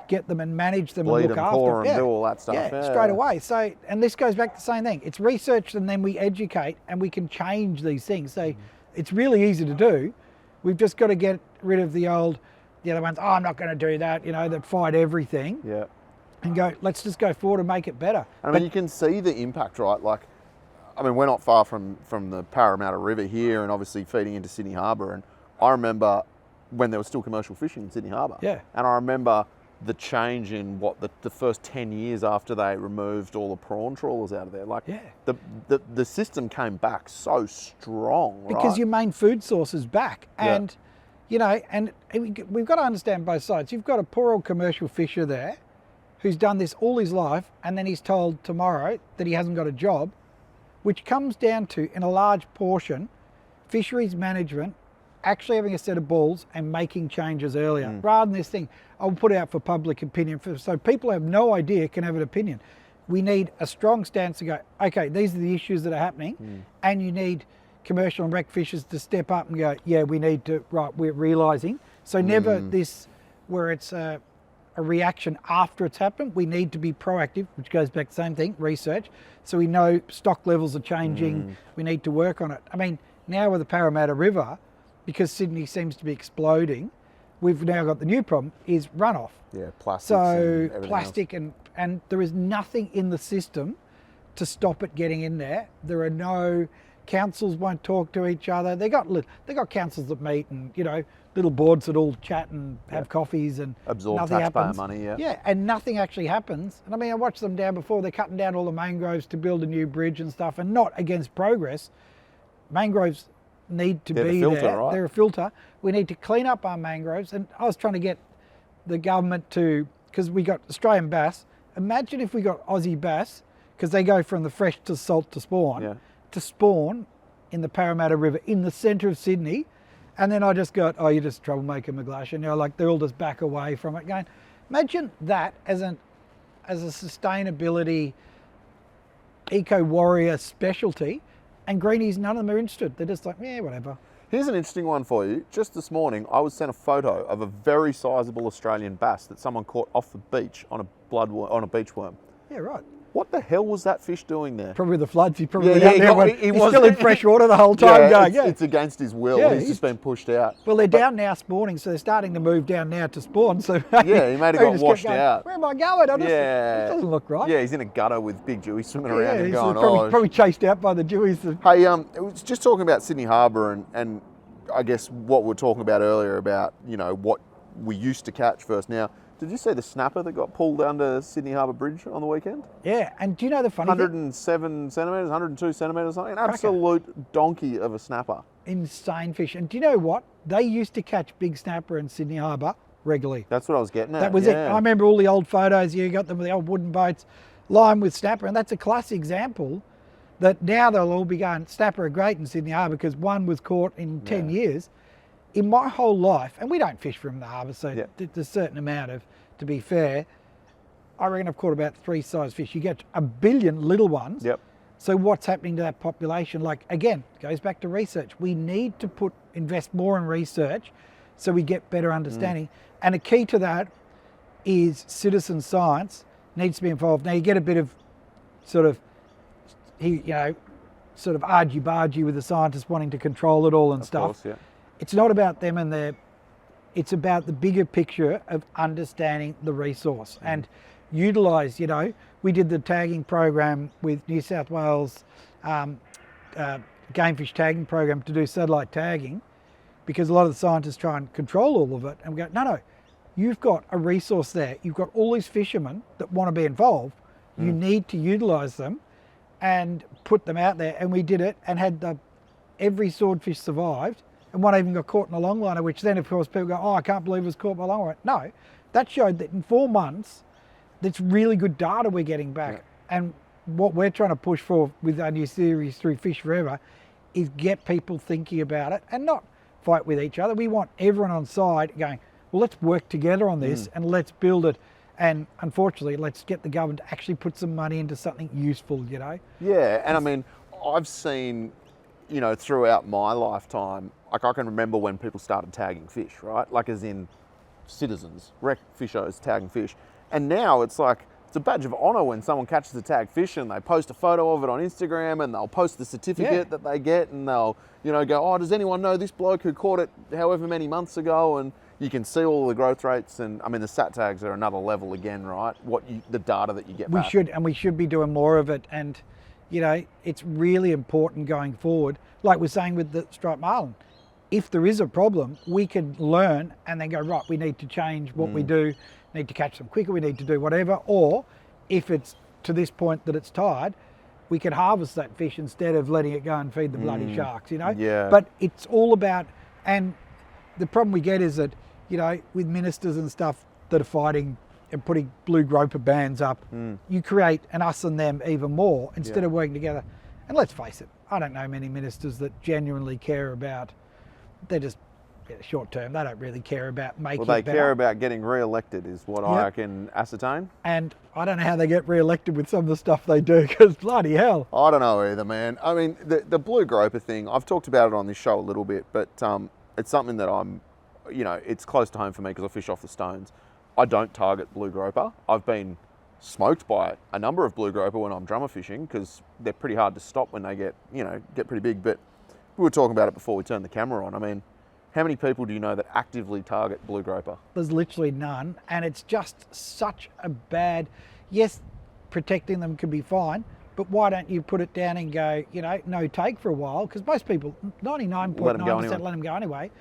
[SPEAKER 2] get them and manage them and look after
[SPEAKER 1] them. And do all that stuff.
[SPEAKER 2] Straight away. So, and this goes back to the same thing. It's research and then we educate and we can change these things. So it's really easy to do. We've just got to get rid of the other ones, I'm not going to do that, that fight everything. And go, let's just go forward and make it better.
[SPEAKER 1] I mean, you can see the impact, right? Like, I mean, we're not far from the Parramatta River here and obviously feeding into Sydney Harbour. And I remember when there was still commercial fishing in Sydney Harbour. And I remember the change in the first 10 years after they removed all the prawn trawlers out of there. Like, the system came back so strong,
[SPEAKER 2] because your main food source is back. And, and we've got to understand both sides. You've got a poor old commercial fisher there who's done this all his life, and then he's told tomorrow that he hasn't got a job, which comes down to, in a large portion, fisheries management actually having a set of balls and making changes earlier, rather than this thing, I'll put it out for public opinion, so people who have no idea can have an opinion. We need a strong stance to go, okay, these are the issues that are happening, and you need commercial and rec fishers to step up and go, yeah, we need to, right, we're realising. So never this, where it's a reaction after it's happened. We need to be proactive, which goes back to the same thing, research. So we know stock levels are changing, we need to work on it. I mean, now with the Parramatta River, because Sydney seems to be exploding, we've now got the new problem is runoff.
[SPEAKER 1] Yeah, plastics.
[SPEAKER 2] So
[SPEAKER 1] and
[SPEAKER 2] plastic and there is nothing in the system to stop it getting in there. There are no, councils won't talk to each other. They got councils that meet and, you know, little boards that all chat and have coffees and
[SPEAKER 1] absorb
[SPEAKER 2] nothing
[SPEAKER 1] taxpayer
[SPEAKER 2] happens.
[SPEAKER 1] money, yeah.
[SPEAKER 2] Yeah, and nothing actually happens. And I mean, I watched them down before, they're cutting down all the mangroves to build a new bridge and stuff, and not against progress. Mangroves need to be
[SPEAKER 1] filter,
[SPEAKER 2] there.
[SPEAKER 1] right?
[SPEAKER 2] They're a filter. We need to clean up our mangroves. And I was trying to get the government to, because we got Australian bass. Imagine if we got Aussie bass, because they go from the fresh to salt to spawn in the Parramatta River in the centre of Sydney. And then I just got, oh, you're just troublemaker, McGlashan. You know, like they're all just back away from it going, imagine that as a sustainability eco-warrior specialty. And greenies, none of them are interested. They're just like, yeah, whatever.
[SPEAKER 1] Here's an interesting one for you. Just this morning, I was sent a photo of a very sizable Australian bass that someone caught off the beach on a beach worm.
[SPEAKER 2] Yeah, right.
[SPEAKER 1] What the hell was that fish doing there?
[SPEAKER 2] Probably the floods. He probably
[SPEAKER 1] Yeah,
[SPEAKER 2] went out there. He's still in fresh water the whole time going,
[SPEAKER 1] it's against his will.
[SPEAKER 2] Yeah,
[SPEAKER 1] he's just been pushed out.
[SPEAKER 2] Well, they're down now spawning, so they're starting to move down now to spawn. So
[SPEAKER 1] yeah, he might have got washed out.
[SPEAKER 2] Where am I going? This doesn't look right.
[SPEAKER 1] Yeah, he's in a gutter with big Jewies swimming around and
[SPEAKER 2] he's
[SPEAKER 1] going,
[SPEAKER 2] probably chased out by the Jewies.
[SPEAKER 1] Hey, it was just talking about Sydney Harbour and I guess what we were talking about earlier about, you know, what we used to catch first. Now, did you see the snapper that got pulled under Sydney Harbour Bridge on the weekend?
[SPEAKER 2] Yeah, and do you know the funny
[SPEAKER 1] 107 centimetres, 102 centimetres, something. An absolute donkey of a snapper.
[SPEAKER 2] Insane fish. And do you know what? They used to catch big snapper in Sydney Harbour regularly.
[SPEAKER 1] That's what I was getting at.
[SPEAKER 2] That was it. I remember all the old photos. You got them with the old wooden boats lined with snapper, and that's a classic example that now they'll all be going, snapper are great in Sydney Harbour because one was caught in 10 years. In my whole life, and we don't fish from the harbour, so there's a certain amount of, to be fair, I reckon I've caught about 3 size fish. You get a billion little ones.
[SPEAKER 1] Yep.
[SPEAKER 2] So what's happening to that population? Like, again, goes back to research. We need to invest more in research so we get better understanding. And a key to that is citizen science needs to be involved. Now you get a bit of sort of argy-bargy with the scientists wanting to control it all and stuff.
[SPEAKER 1] Of course, yeah.
[SPEAKER 2] It's not about them and it's about the bigger picture of understanding the resource and utilise, you know, we did the tagging program with New South Wales game fish tagging program to do satellite tagging because a lot of the scientists try and control all of it and we go, no, you've got a resource there. You've got all these fishermen that want to be involved. You need to utilise them and put them out there. And we did it and had every swordfish survived. And one even got caught in a longliner, which then, of course, people go, oh, I can't believe it was caught by a longliner. No, that showed that in 4 months, that's really good data we're getting back. Yeah. And what we're trying to push for with our new series through Fish Forever is get people thinking about it and not fight with each other. We want everyone on side going, well, let's work together on this and let's build it. And unfortunately, let's get the government to actually put some money into something useful, you know?
[SPEAKER 1] Yeah, and I mean, I've seen, you know, throughout my lifetime, like I can remember when people started tagging fish, right? Like as in citizens, rec fishers tagging fish. And now it's like, it's a badge of honour when someone catches a tagged fish and they post a photo of it on Instagram and they'll post the certificate that they get and they'll, you know, go, oh, does anyone know this bloke who caught it however many months ago? And you can see all the growth rates and I mean, the sat tags are another level again, right? The data that you get back.
[SPEAKER 2] We should be doing more of it. And, you know, it's really important going forward. Like we're saying with the striped marlin, if there is a problem, we can learn and then go, right, we need to change what we do, need to catch them quicker, we need to do whatever. Or if it's to this point that it's tired, we can harvest that fish instead of letting it go and feed the bloody sharks, you know?
[SPEAKER 1] Yeah.
[SPEAKER 2] But it's all about, and the problem we get is that, you know, with ministers and stuff that are fighting and putting blue groper bans up, you create an us and them even more instead of working together. And let's face it, I don't know many ministers that genuinely care about, they're just short term, they don't really care about making it better.
[SPEAKER 1] Well, they care about getting re-elected is what I can ascertain.
[SPEAKER 2] And I don't know how they get re-elected with some of the stuff they do, because bloody hell.
[SPEAKER 1] I don't know either, man. I mean, the blue groper thing, I've talked about it on this show a little bit, but it's something that I'm, it's close to home for me because I fish off the stones. I don't target blue groper. I've been smoked by a number of blue groper when I'm drummer fishing because they're pretty hard to stop when they get pretty big. But we were talking about it before we turned the camera on. I mean, how many people do you know that actively target blue groper?
[SPEAKER 2] There's literally none, and it's just such a bad, yes, protecting them can be fine, but why don't you put it down and go, no take for a while? Because most people, 99.9% let them go anyway.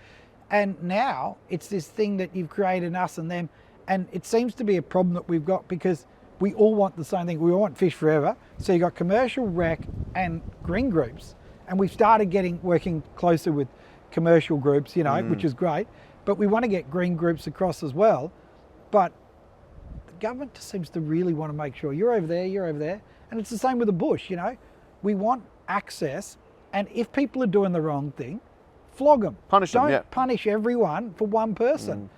[SPEAKER 2] And now it's this thing that you've created, us and them, and it seems to be a problem that we've got because we all want the same thing. We all want fish forever. So you've got commercial rec and green groups. And we've started working closer with commercial groups, which is great. But we want to get green groups across as well. But the government just seems to really want to make sure you're over there. And it's the same with the bush, We want access. And if people are doing the wrong thing, flog them.
[SPEAKER 1] Punish them,
[SPEAKER 2] Don't punish everyone for one person.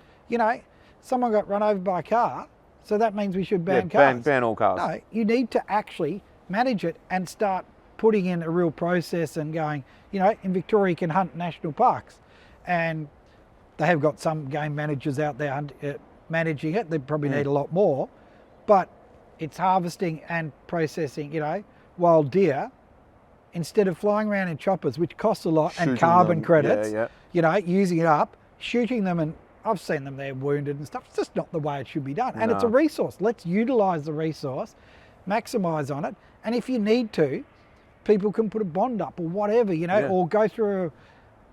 [SPEAKER 2] Someone got run over by a car, so that means we should ban cars.
[SPEAKER 1] Ban all cars.
[SPEAKER 2] No, you need to actually manage it and start putting in a real process and going, in Victoria you can hunt national parks, and they have got some game managers out there managing it. They probably need a lot more, but it's harvesting and processing, wild deer instead of flying around in choppers, which costs a lot, and carbon credits, using it up, shooting them, and I've seen them there wounded and stuff. It's just not the way it should be done. And it's a resource. Let's utilise the resource, maximise on it. And if you need to, people can put a bond up or whatever, or go through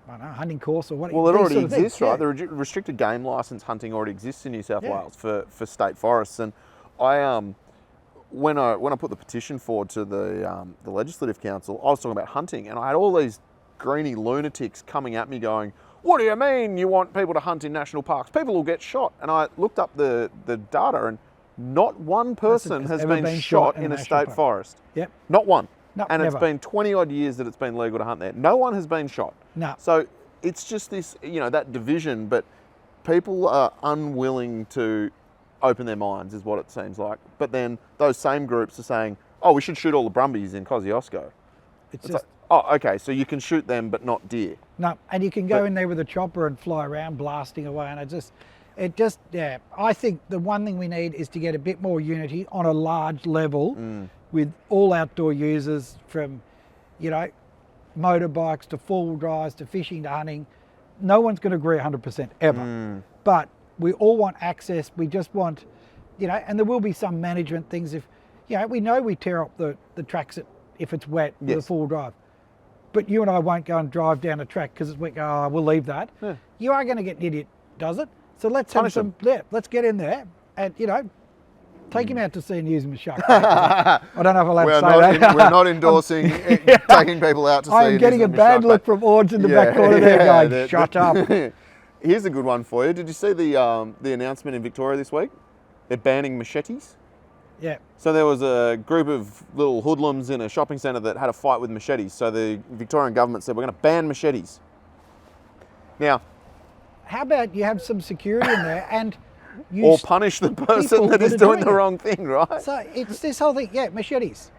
[SPEAKER 2] a hunting course or whatever.
[SPEAKER 1] Well, it already exists, right? The restricted game licence hunting already exists in New South Wales for state forests. And I when I put the petition forward to the Legislative Council, I was talking about hunting, and I had all these greeny lunatics coming at me going, "What do you mean you want people to hunt in national parks? People will get shot." And I looked up the data, and not one person has been shot in a state forest.
[SPEAKER 2] Yep.
[SPEAKER 1] Not one.
[SPEAKER 2] No,
[SPEAKER 1] and
[SPEAKER 2] never.
[SPEAKER 1] It's been 20 odd years that it's been legal to hunt there. No one has been shot.
[SPEAKER 2] No.
[SPEAKER 1] So it's just this, that division, but people are unwilling to open their minds is what it seems like. But then those same groups are saying, "Oh, we should shoot all the brumbies in Kosciuszko." It's just, like, oh, okay, so you can shoot them but not deer.
[SPEAKER 2] No, and you can go in there with a chopper and fly around blasting away, and I think the one thing we need is to get a bit more unity on a large level with all outdoor users, from, motorbikes to four-wheel drives to fishing to hunting. No one's going to agree 100% ever, but we all want access. We just want, and there will be some management things if, we know we tear up the tracks if it's wet with a four-wheel drive. But you and I won't go and drive down a track because it's wet. We'll leave that. Yeah. You are going to get an idiot, does it? So let's have some. Yeah, let's get in there and take him out to sea and use him as shark. I don't know if I'll have to say that.
[SPEAKER 1] We're not endorsing taking people out to sea.
[SPEAKER 2] I am getting a bad look from Ords in the back corner there, going, "Shut up."
[SPEAKER 1] Here's a good one for you. Did you see the announcement in Victoria this week? They're banning machetes.
[SPEAKER 2] Yeah.
[SPEAKER 1] So there was a group of little hoodlums in a shopping centre that had a fight with machetes. So the Victorian government said, "We're going to ban machetes." Now,
[SPEAKER 2] how about you have some security in there and
[SPEAKER 1] or punish the person that is doing the wrong thing, right?
[SPEAKER 2] So it's this whole thing. Yeah, machetes.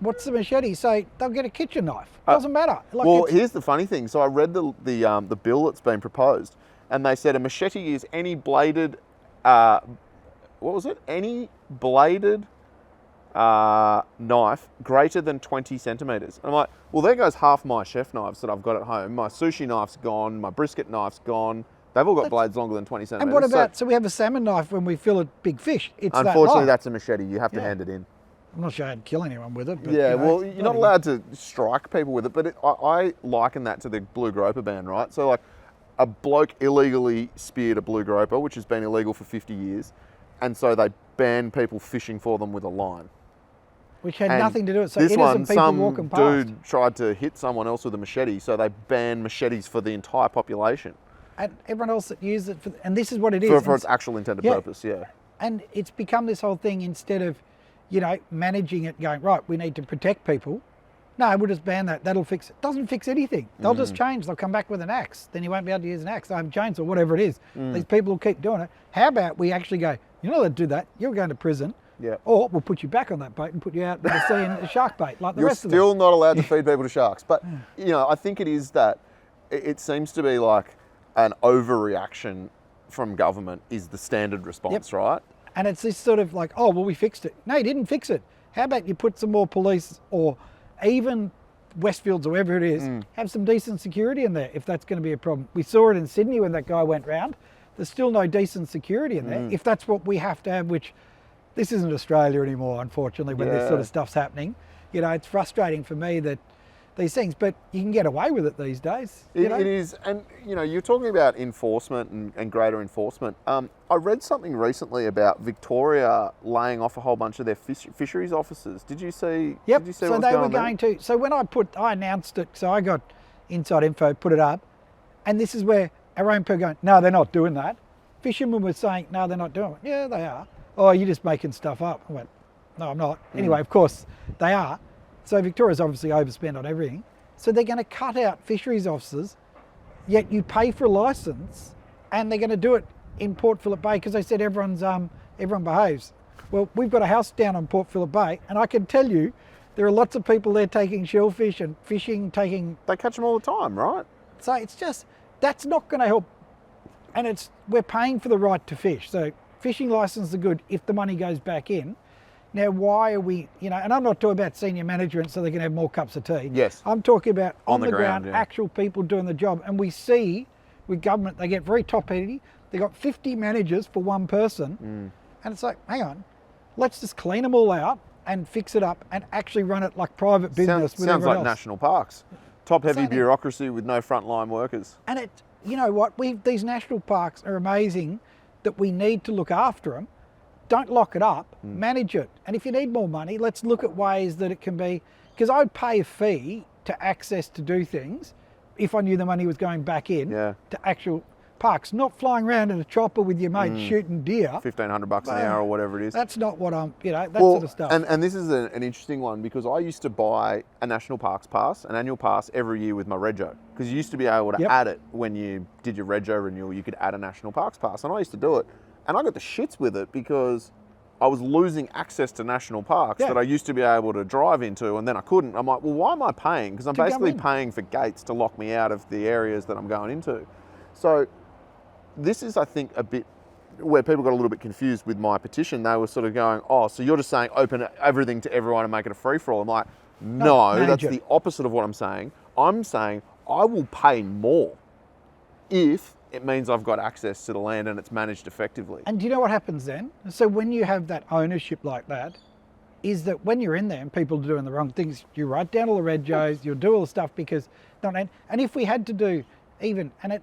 [SPEAKER 2] What's the machete? So they'll get a kitchen knife. Doesn't matter.
[SPEAKER 1] Here's the funny thing. So I read the bill that's been proposed, and they said a machete is any bladed, any bladed knife greater than 20 centimetres. I'm like, well, there goes half my chef knives that I've got at home. My sushi knife's gone. My brisket knife's gone. They've all got blades longer than 20 centimetres.
[SPEAKER 2] And what about, so we have a salmon knife when we fill a big fish. It's
[SPEAKER 1] unfortunately, that's a machete. You have to hand it in.
[SPEAKER 2] I'm not sure I'd kill anyone with it. But,
[SPEAKER 1] well, you're not allowed to strike people with it, but I liken that to the blue groper ban, right? So like a bloke illegally speared a blue groper, which has been illegal for 50 years, and so they banned people fishing for them with a line.
[SPEAKER 2] Which had nothing to do with it. So
[SPEAKER 1] this
[SPEAKER 2] innocent people walking past.
[SPEAKER 1] Dude tried to hit someone else with a machete, so they banned machetes for the entire population.
[SPEAKER 2] And everyone else that used it, and this is what it is.
[SPEAKER 1] For its actual intended purpose, yeah.
[SPEAKER 2] And it's become this whole thing, instead of, managing it, going, right, we need to protect people. No, we'll just ban that. That'll fix it. Doesn't fix anything. They'll just change. They'll come back with an axe. Then you won't be able to use an axe. They'll have chains or whatever it is. These people will keep doing it. How about we actually go, you're not allowed to do that. You're going to prison.
[SPEAKER 1] Yeah.
[SPEAKER 2] Or we'll put you back on that boat and put you out to the sea in shark bait like the rest of them.
[SPEAKER 1] You're still not allowed to feed people to sharks. But, I think it is that it seems to be like an overreaction from government is the standard response, right?
[SPEAKER 2] And it's this sort of like, oh, well, we fixed it. No, you didn't fix it. How about you put some more police, or even Westfields or wherever it is, have some decent security in there if that's going to be a problem. We saw it in Sydney when that guy went round. There's still no decent security in there. If that's what we have to have, which this isn't Australia anymore, unfortunately, when this sort of stuff's happening. It's frustrating for me that these things, but you can get away with it these days.
[SPEAKER 1] It is, and you're talking about enforcement and greater enforcement. I read something recently about Victoria laying off a whole bunch of their fisheries officers. Did you see?
[SPEAKER 2] Yep.
[SPEAKER 1] Did you see
[SPEAKER 2] So
[SPEAKER 1] what's
[SPEAKER 2] they
[SPEAKER 1] going
[SPEAKER 2] were
[SPEAKER 1] on there?
[SPEAKER 2] going to. So when I announced it, so I got inside info, put it up, and this is where our own people going, no, they're not doing that. Fishermen were saying, no, they're not doing it. Yeah, they are. Oh, you're just making stuff up. I went, no, I'm not. Anyway, of course they are. So Victoria's obviously overspent on everything. So they're going to cut out fisheries officers, yet you pay for a licence, and they're going to do it in Port Phillip Bay because they said everyone behaves. Well, we've got a house down on Port Phillip Bay, and I can tell you there are lots of people there taking shellfish and fishing,
[SPEAKER 1] They catch them all the time, right?
[SPEAKER 2] So it's just, that's not going to help. And we're paying for the right to fish. So fishing licenses are good if the money goes back in. Now, why are we, and I'm not talking about senior management so they can have more cups of tea.
[SPEAKER 1] Yes.
[SPEAKER 2] I'm talking about on the ground,
[SPEAKER 1] yeah.
[SPEAKER 2] actual people doing the job. And we see with government, they get very top-heavy. They got 50 managers for one person. And it's like, hang on, let's just clean them all out and fix it up and actually run it like private business with
[SPEAKER 1] Sounds
[SPEAKER 2] everyone
[SPEAKER 1] like
[SPEAKER 2] else.
[SPEAKER 1] national parks. Top-heavy
[SPEAKER 2] Exactly.
[SPEAKER 1] bureaucracy with no frontline workers.
[SPEAKER 2] And you know what, these national parks are amazing, that we need to look after them. Don't lock it up, manage it. And if you need more money, let's look at ways that it can be, because I'd pay a fee to access to do things if I knew the money was going back in to actual parks, not flying around in a chopper with your mate shooting deer.
[SPEAKER 1] $1,500 an hour or whatever it is.
[SPEAKER 2] That's not what I'm, that sort of stuff.
[SPEAKER 1] And this is an interesting one, because I used to buy a national parks pass, an annual pass every year with my rego, because you used to be able to add it when you did your rego renewal. You could add a national parks pass, and I used to do it, and I got the shits with it because I was losing access to national parks that I used to be able to drive into, and then I couldn't. I'm like, well, why am I paying? Because I'm basically paying for gates to lock me out of the areas that I'm going into. So this is, I think, a bit where people got a little bit confused with my petition. They were sort of going, oh, so you're just saying open everything to everyone and make it a free-for-all. I'm like, no, that's the opposite of what I'm saying. I'm saying I will pay more if it means I've got access to the land and it's managed effectively.
[SPEAKER 2] And do you know what happens then? So when you have that ownership like that, is that when you're in there and people are doing the wrong things, you write down all the red joes, you'll do all the stuff because, and if we had to do even, and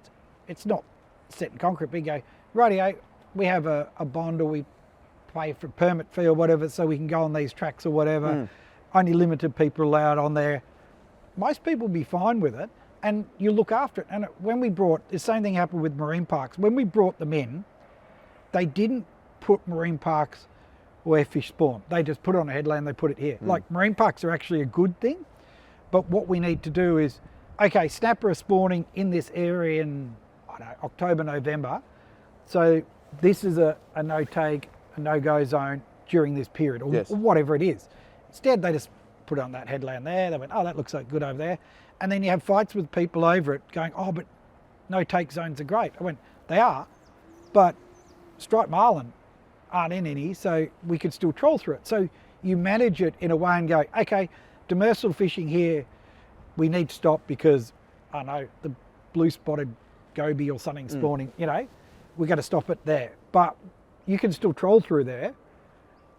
[SPEAKER 2] it's not set in concrete, we go, rightio, we have a bond, or we pay for a permit fee or whatever so we can go on these tracks or whatever, only limited people allowed on there. Most people will be fine with it. And you look after it. And when we brought, the same thing happened with marine parks. When we brought them in, they didn't put marine parks where fish spawn. They just put it on a headland, they put it here. Like, marine parks are actually a good thing. But what we need to do is, okay, snapper are spawning in this area in, I don't know, October, November. So this is a no-take, a no-go zone during this period, or whatever it is. Instead, they just put it on that headland there. They went, oh, that looks like good over there. And then you have fights with people over it going, oh, but no-take zones are great. I went, they are, but striped marlin aren't in any, so we could still troll through it. So you manage it in a way and go, okay, demersal fishing here, we need to stop because, I don't know, the blue-spotted goby or something spawning, we've got to stop it there. But you can still troll through there,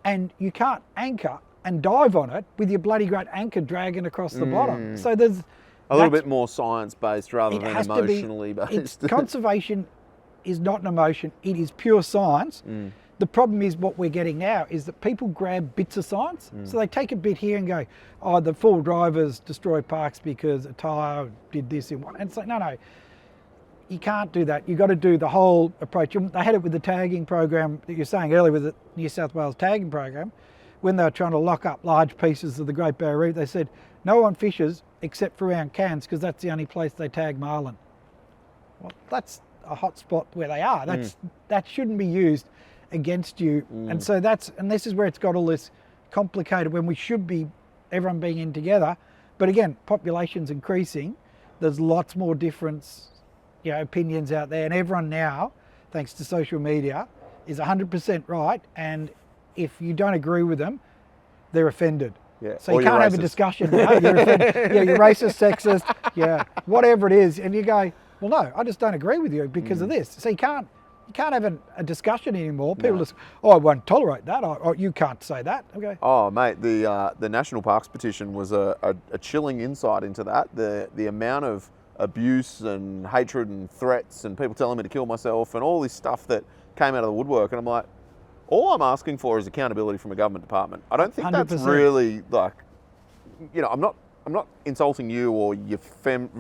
[SPEAKER 2] and you can't anchor and dive on it with your bloody great anchor dragging across the bottom. So there's
[SPEAKER 1] a little bit more science-based rather than emotionally based.
[SPEAKER 2] Conservation is not an emotion, it is pure science. The problem is what we're getting now is that people grab bits of science. So they take a bit here and go, oh, the four drivers destroy parks because a tyre did this in one. And it's like, no. you can't do that. You've got to do the whole approach. And they had it with the tagging program that you're saying earlier, with the New South Wales tagging program. When they were trying to lock up large pieces of the Great Barrier Reef, they said no one fishes except for around Cairns because that's the only place they tag marlin. Well, that's a hot spot where they are. That shouldn't be used against you. And so this is where it's got all this complicated, when we should be everyone being in together. But again, population's increasing. There's lots more difference, opinions out there, and everyone now, thanks to social media, is 100% right. And if you don't agree with them, they're offended.
[SPEAKER 1] Yeah.
[SPEAKER 2] So you can't have a discussion. You're offended. You're racist, sexist, whatever it is, and you go, well, no, I just don't agree with you because of this. So you can't have a discussion anymore. People just, I won't tolerate that. Or you can't say that. Okay.
[SPEAKER 1] Oh, mate, the National Parks petition was a chilling insight into that. The amount of abuse and hatred and threats and people telling me to kill myself and all this stuff that came out of the woodwork, and I'm like, all I'm asking for is accountability from a government department. I don't think 100%. That's really I'm not insulting you or your family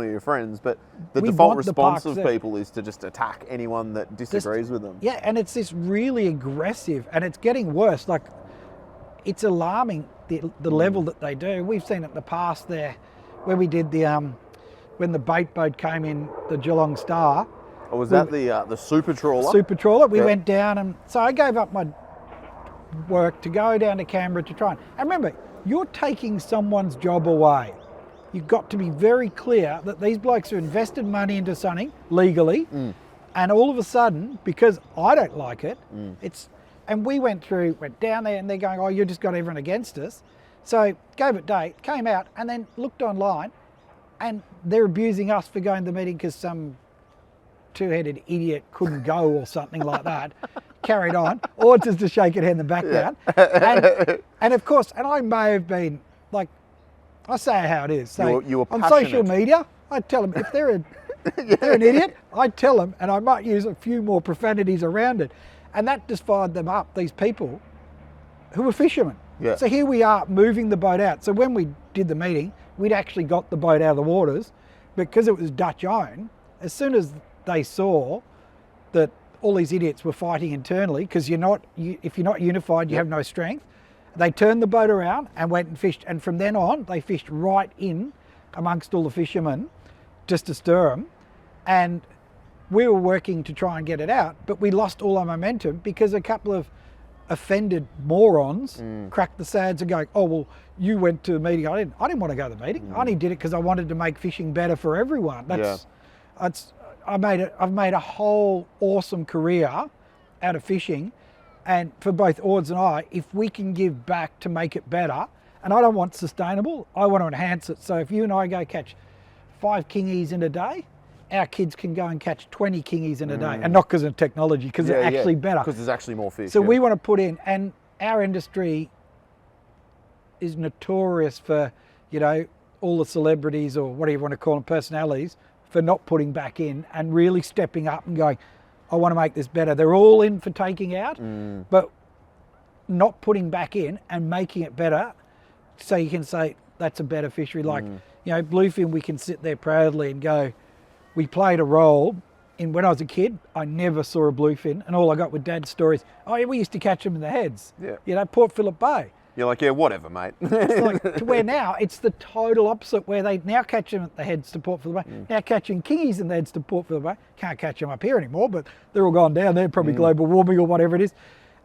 [SPEAKER 1] or your friends, but the default response of people is to just attack anyone that disagrees with them.
[SPEAKER 2] Yeah, and it's this really aggressive, and it's getting worse. Like, it's alarming the level that they do. We've seen it in the past there, where we did when the bait boat came in, the Geelong Star.
[SPEAKER 1] Or was that the super trawler?
[SPEAKER 2] Super trawler. We went down, and so I gave up my work to go down to Canberra to try. And remember, you're taking someone's job away. You've got to be very clear that these blokes have invested money into something legally, and all of a sudden, because I don't like it, and we went down there, and they're going, oh, you just got everyone against us. So gave it date, came out, and then looked online, and they're abusing us for going to the meeting because some two-headed idiot couldn't go or something like that. Carried on, or just to shake it in the background. And of course, and I may have been, like, I say how it is. So
[SPEAKER 1] you were
[SPEAKER 2] on
[SPEAKER 1] passionate.
[SPEAKER 2] social media, I tell them if they're an idiot, I tell them, and I might use a few more profanities around it. And that just fired them up, these people who were fishermen.
[SPEAKER 1] Yeah.
[SPEAKER 2] So here we are moving the boat out. So when we did the meeting, we'd actually got the boat out of the waters, because it was Dutch owned. As soon as they saw that all these idiots were fighting internally, because if you're not unified, you have no strength, they turned the boat around and went and fished. And from then on, they fished right in amongst all the fishermen just to stir them. And we were working to try and get it out, but we lost all our momentum because a couple of offended morons cracked the sads and going, oh, well, you went to the meeting. I didn't want to go to the meeting. I only did it because I wanted to make fishing better for everyone. I've made a whole awesome career out of fishing, and for both Ords and I, if we can give back to make it better, and I don't want sustainable, I want to enhance it. So if you and I go catch 5 kingies in a day, our kids can go and catch 20 kingies in a day, and not because of technology, because it's actually better.
[SPEAKER 1] Because there's actually more fish.
[SPEAKER 2] So we want to put in, and our industry is notorious for, all the celebrities, or whatever you want to call them, personalities, for not putting back in and really stepping up and going, I want to make this better. They're all in for taking out, but not putting back in and making it better, so you can say that's a better fishery. Like, bluefin, we can sit there proudly and go, we played a role in, when I was a kid, I never saw a bluefin, and all I got with Dad's stories, oh yeah, we used to catch them in the heads. Yeah. Port Phillip Bay.
[SPEAKER 1] You're like, yeah, whatever, mate.
[SPEAKER 2] It's like, to where now it's the total opposite, where they now catch them at the heads to Port Phillip Bay. Now catching kingies in the heads to Port Phillip Bay. Can't catch them up here anymore, but they're all gone down there, probably global warming or whatever it is.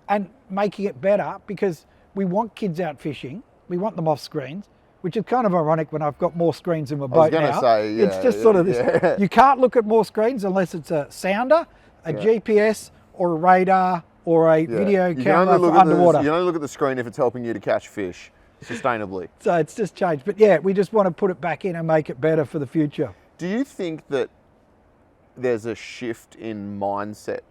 [SPEAKER 2] And making it better, because we want kids out fishing, we want them off screens, which is kind of ironic when I've got more screens in my boat now. I was going to say, it's just sort of this, you can't look at more screens unless it's a sounder, a GPS, or a radar, or a video camera for underwater.
[SPEAKER 1] You only look at the screen if it's helping you to catch fish sustainably.
[SPEAKER 2] So it's just changed. But yeah, we just want to put it back in and make it better for the future.
[SPEAKER 1] Do you think that there's a shift in mindset,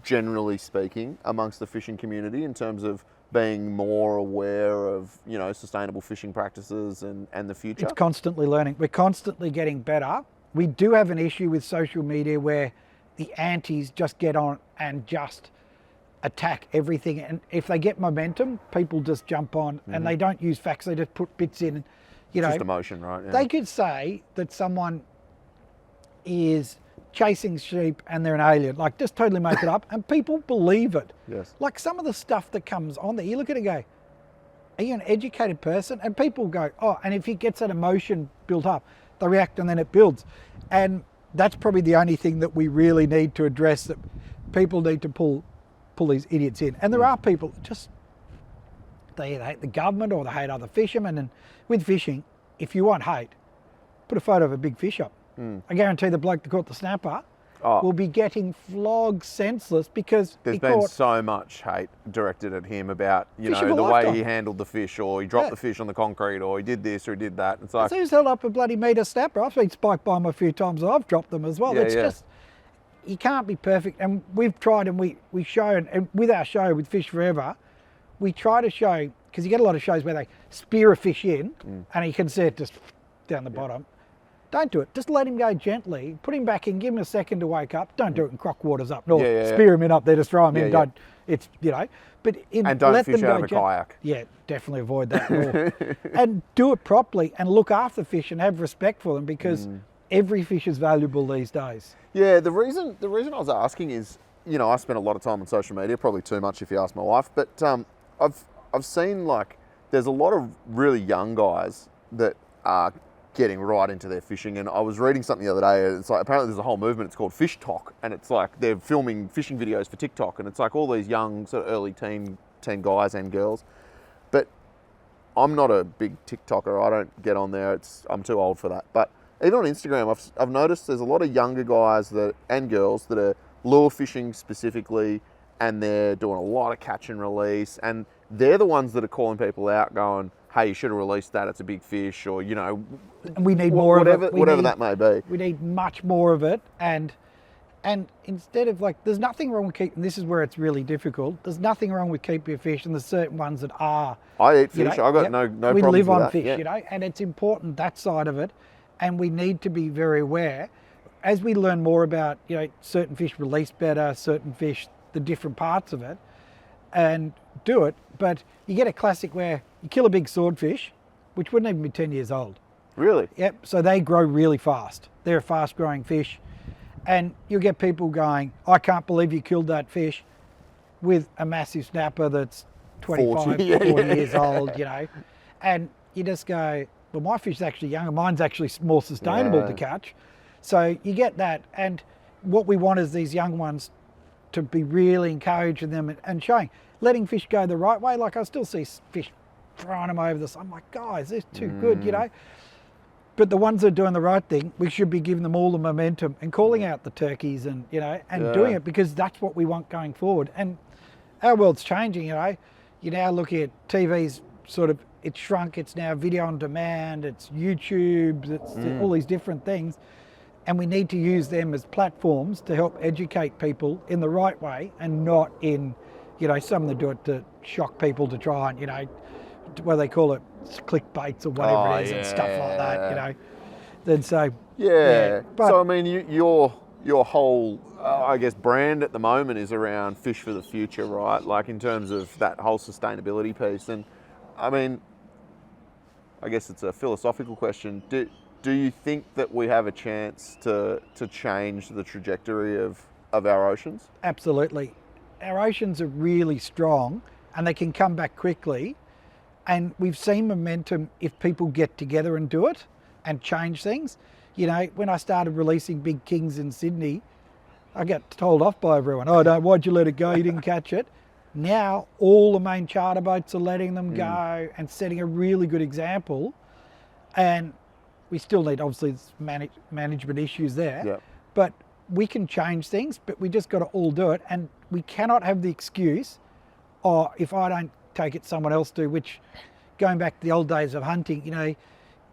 [SPEAKER 1] generally speaking, amongst the fishing community in terms of being more aware of, sustainable fishing practices and the future?
[SPEAKER 2] It's constantly learning. We're constantly getting better. We do have an issue with social media where the antis just get on and just attack everything. And if they get momentum, people just jump on and they don't use facts. They just put bits in.
[SPEAKER 1] Just emotion, right? Yeah.
[SPEAKER 2] They could say that someone is chasing sheep and they're an alien. Like, just totally make it up, and people believe it.
[SPEAKER 1] Yes.
[SPEAKER 2] Like some of the stuff that comes on there, you look at it and go, are you an educated person? And people go, oh, and if he gets that emotion built up, they react and then it builds. And that's probably the only thing that we really need to address, that people need to pull these idiots in. And there are people just, they either hate the government or they hate other fishermen. And with fishing, if you want hate, put a photo of a big fish up. I guarantee the bloke that caught the snapper will be getting flogged senseless because
[SPEAKER 1] there's been so much hate directed at him about, you know, the way he handled the fish, or he dropped the fish on the concrete, or he did this or he did that. It's like,
[SPEAKER 2] so he's held up a bloody metre snapper. I've been spiked by him a few times and I've dropped them as well. It's just, you can't be perfect. And we've tried, and we show, and with our show with Fish Forever, we try to show, because you get a lot of shows where they spear a fish in and you can see it just down the bottom. Don't do it. Just let him go gently. Put him back in. Give him a second to wake up. Don't do it and crock waters up. No, spear him in up there. Just throw him in. Don't. It's, you know. But
[SPEAKER 1] and don't fish out of a kayak.
[SPEAKER 2] Yeah, definitely avoid that rule. And do it properly and look after the fish and have respect for them, because every fish is valuable these days.
[SPEAKER 1] Yeah. The reason I was asking is, you know, I spend a lot of time on social media, probably too much if you ask my wife. But I've seen, like, there's a lot of really young guys that are getting right into their fishing, and I was reading something the other day. It's like, apparently there's a whole movement. It's called Fish Talk, and it's like they're filming fishing videos for TikTok, and it's like all these young, sort of early teen guys and girls. But I'm not a big TikToker. I don't get on there. I'm too old for that. But even on Instagram, I've noticed there's a lot of younger guys and girls that are lure fishing specifically, and they're doing a lot of catch and release, and they're the ones that are calling people out, going, hey, you should have released that, it's a big fish, or, you know,
[SPEAKER 2] and we need more of it.
[SPEAKER 1] Whatever that may be.
[SPEAKER 2] We need much more of it, and instead of, like, there's nothing wrong with keeping, this is where it's really difficult, there's nothing wrong with keeping your fish, and there's certain ones that are.
[SPEAKER 1] I eat fish, I've got no problems with that.
[SPEAKER 2] We live on fish, you know, and it's important, that side of it, and we need to be very aware. As we learn more about, you know, certain fish release better, certain fish, the different parts of it, and do it. But you get a classic where you kill a big swordfish, which wouldn't even be 10 years old.
[SPEAKER 1] Really?
[SPEAKER 2] Yep. So they grow really fast. They're a fast growing fish. And you'll get people going, I can't believe you killed that fish, with a massive snapper that's 25, 40 years old, you know. And you just go, well, my fish is actually younger. Mine's actually more sustainable to catch. So you get that. And what we want is these young ones to be really encouraging them and showing, letting fish go the right way. Like, I still see fish throwing them over this. I'm like, guys, they're too good, you know. But the ones that are doing the right thing, we should be giving them all the momentum and calling out the turkeys and, you know, and doing it, because that's what we want going forward. And our world's changing, you know. You now look at TV's sort of, it's shrunk, it's now video on demand, it's YouTube, it's all these different things. And we need to use them as platforms to help educate people in the right way, and not in, you know, some that do it to shock people, to try and, you know, what they call it, clickbaits or whatever it is, and stuff like that, you know. Then so but,
[SPEAKER 1] so I mean, your whole I guess brand at the moment is around fish for the future, right? Like, in terms of that whole sustainability piece. And I mean, I guess it's a philosophical question. Do you think that we have a chance to change the trajectory of our oceans?
[SPEAKER 2] Absolutely. Our oceans are really strong, and they can come back quickly. And we've seen momentum if people get together and do it and change things. You know, when I started releasing big kings in Sydney, I got told off by everyone. Oh, no, why'd you let it go? You didn't catch it. Now all the main charter boats are letting them go and setting a really good example. And we still need, obviously, management issues there, but we can change things, but we just got to all do it. And we cannot have the excuse, oh, if I don't take it, someone else do, which, going back to the old days of hunting, you know,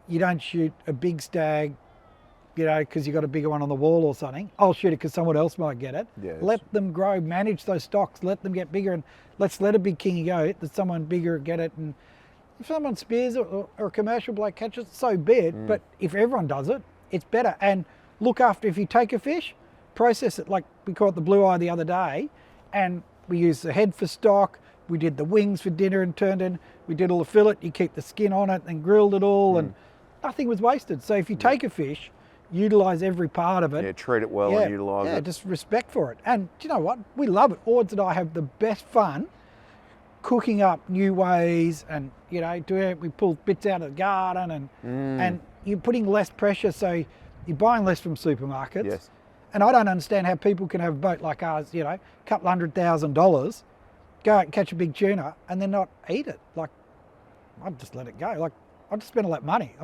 [SPEAKER 2] you don't shoot a big stag, you know, because you got a bigger one on the wall or something. I'll shoot it because someone else might get it. Let them grow, manage those stocks, let them get bigger, and let's let a big kingy go, that someone bigger get it. And if someone spears it, or a commercial bloke catches it, so be it. But if everyone does it, it's better. And look after, if you take a fish, process it. Like, we caught the blue eye the other day, and we used the head for stock. We did the wings for dinner and turned in. We did all the fillet. You keep the skin on it and grilled it all, and nothing was wasted. So if you take a fish, utilise every part of it.
[SPEAKER 1] Yeah, treat it well and utilise
[SPEAKER 2] Yeah,
[SPEAKER 1] it.
[SPEAKER 2] just respect for it. And do you know what? We love it. Ords and I have the best fun cooking up new ways, and we pull bits out of the garden, and you're putting less pressure, so you're buying less from supermarkets.
[SPEAKER 1] Yes.
[SPEAKER 2] And I don't understand how people can have a boat like ours, a couple $100,000, go out and catch a big tuna and then not eat it. Like, I'd just let it go. Like, I just spent all that money.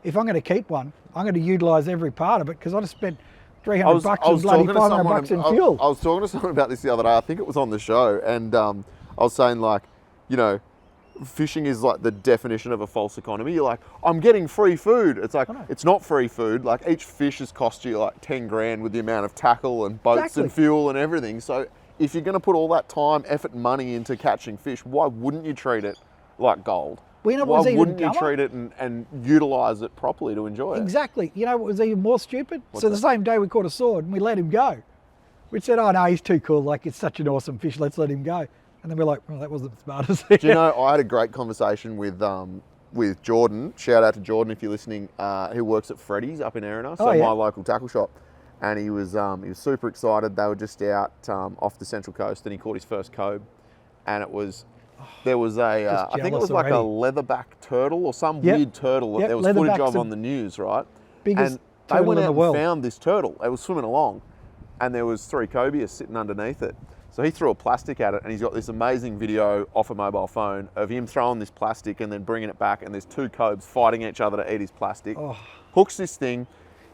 [SPEAKER 2] If I'm going to keep one, I'm going to utilise every part of it, because I just spent $300 and bloody $500 in fuel.
[SPEAKER 1] I was talking to someone about this the other day. I think it was on the show, and I was saying, like, fishing is like the definition of a false economy. You're like, I'm getting free food. It's like, it's not free food. Like, each fish has cost you like 10 grand with the amount of tackle and boats and fuel and everything. So if you're going to put all that time, effort, and money into catching fish, why wouldn't you treat it like gold? Why wouldn't you treat it and utilise it properly to enjoy it?
[SPEAKER 2] Exactly. You know what was even more stupid? The same day we caught a sword and we let him go. We said, oh no, he's too cool. Like, it's such an awesome fish. Let's let him go. And then we're like, well, that wasn't the smartest thing.
[SPEAKER 1] Do you know, I had a great conversation with Jordan. Shout out to Jordan if you're listening, who works at Freddy's up in Erina, my local tackle shop. And he was super excited. They were just out off the Central Coast, and he caught his first cobe. And there was I think it was like a leatherback turtle or some weird turtle that there was footage of on the news, right?
[SPEAKER 2] Biggest
[SPEAKER 1] and they went out and found this turtle. It was swimming along, and there was 3 cobias sitting underneath it. So he threw a plastic at it, and he's got this amazing video off a mobile phone of him throwing this plastic and then bringing it back, and there's 2 cobes fighting each other to eat his plastic. Hooks this thing.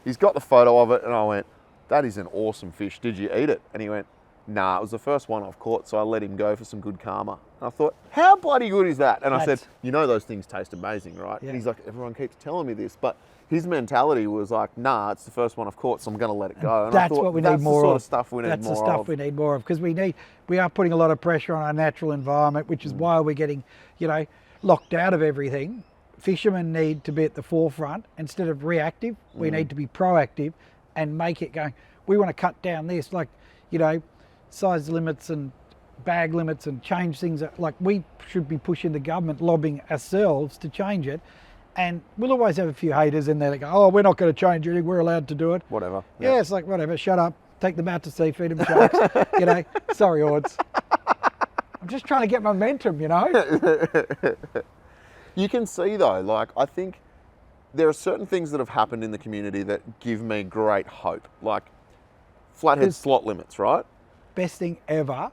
[SPEAKER 1] He's got the photo of it, and I went, that is an awesome fish. Did you eat it? And he went, nah, it was the first one I've caught, so I let him go for some good karma. And I thought, how bloody good is that? And I said, those things taste amazing, right?
[SPEAKER 2] Yeah.
[SPEAKER 1] And he's like, everyone keeps telling me this, but his mentality was like, nah, it's the first one I've caught, so I'm going to let it go. And
[SPEAKER 2] that's what we need more of.
[SPEAKER 1] That's the sort of stuff we need more of.
[SPEAKER 2] That's the stuff we need more of, because we are putting a lot of pressure on our natural environment, which is why we're getting, locked out of everything. Fishermen need to be at the forefront. Instead of reactive, we need to be proactive and make it going, we want to cut down this, like, size limits and bag limits, and change things. Like, we should be pushing the government, lobbying ourselves to change it. And we'll always have a few haters in there that go, oh, we're not going to change anything, we're allowed to do it.
[SPEAKER 1] Whatever.
[SPEAKER 2] Yeah, it's like, whatever, shut up, take them out to sea, feed them sharks. Sorry, Ords. I'm just trying to get momentum,
[SPEAKER 1] You can see though, like, I think there are certain things that have happened in the community that give me great hope. Like flathead slot limits, right?
[SPEAKER 2] Best thing ever.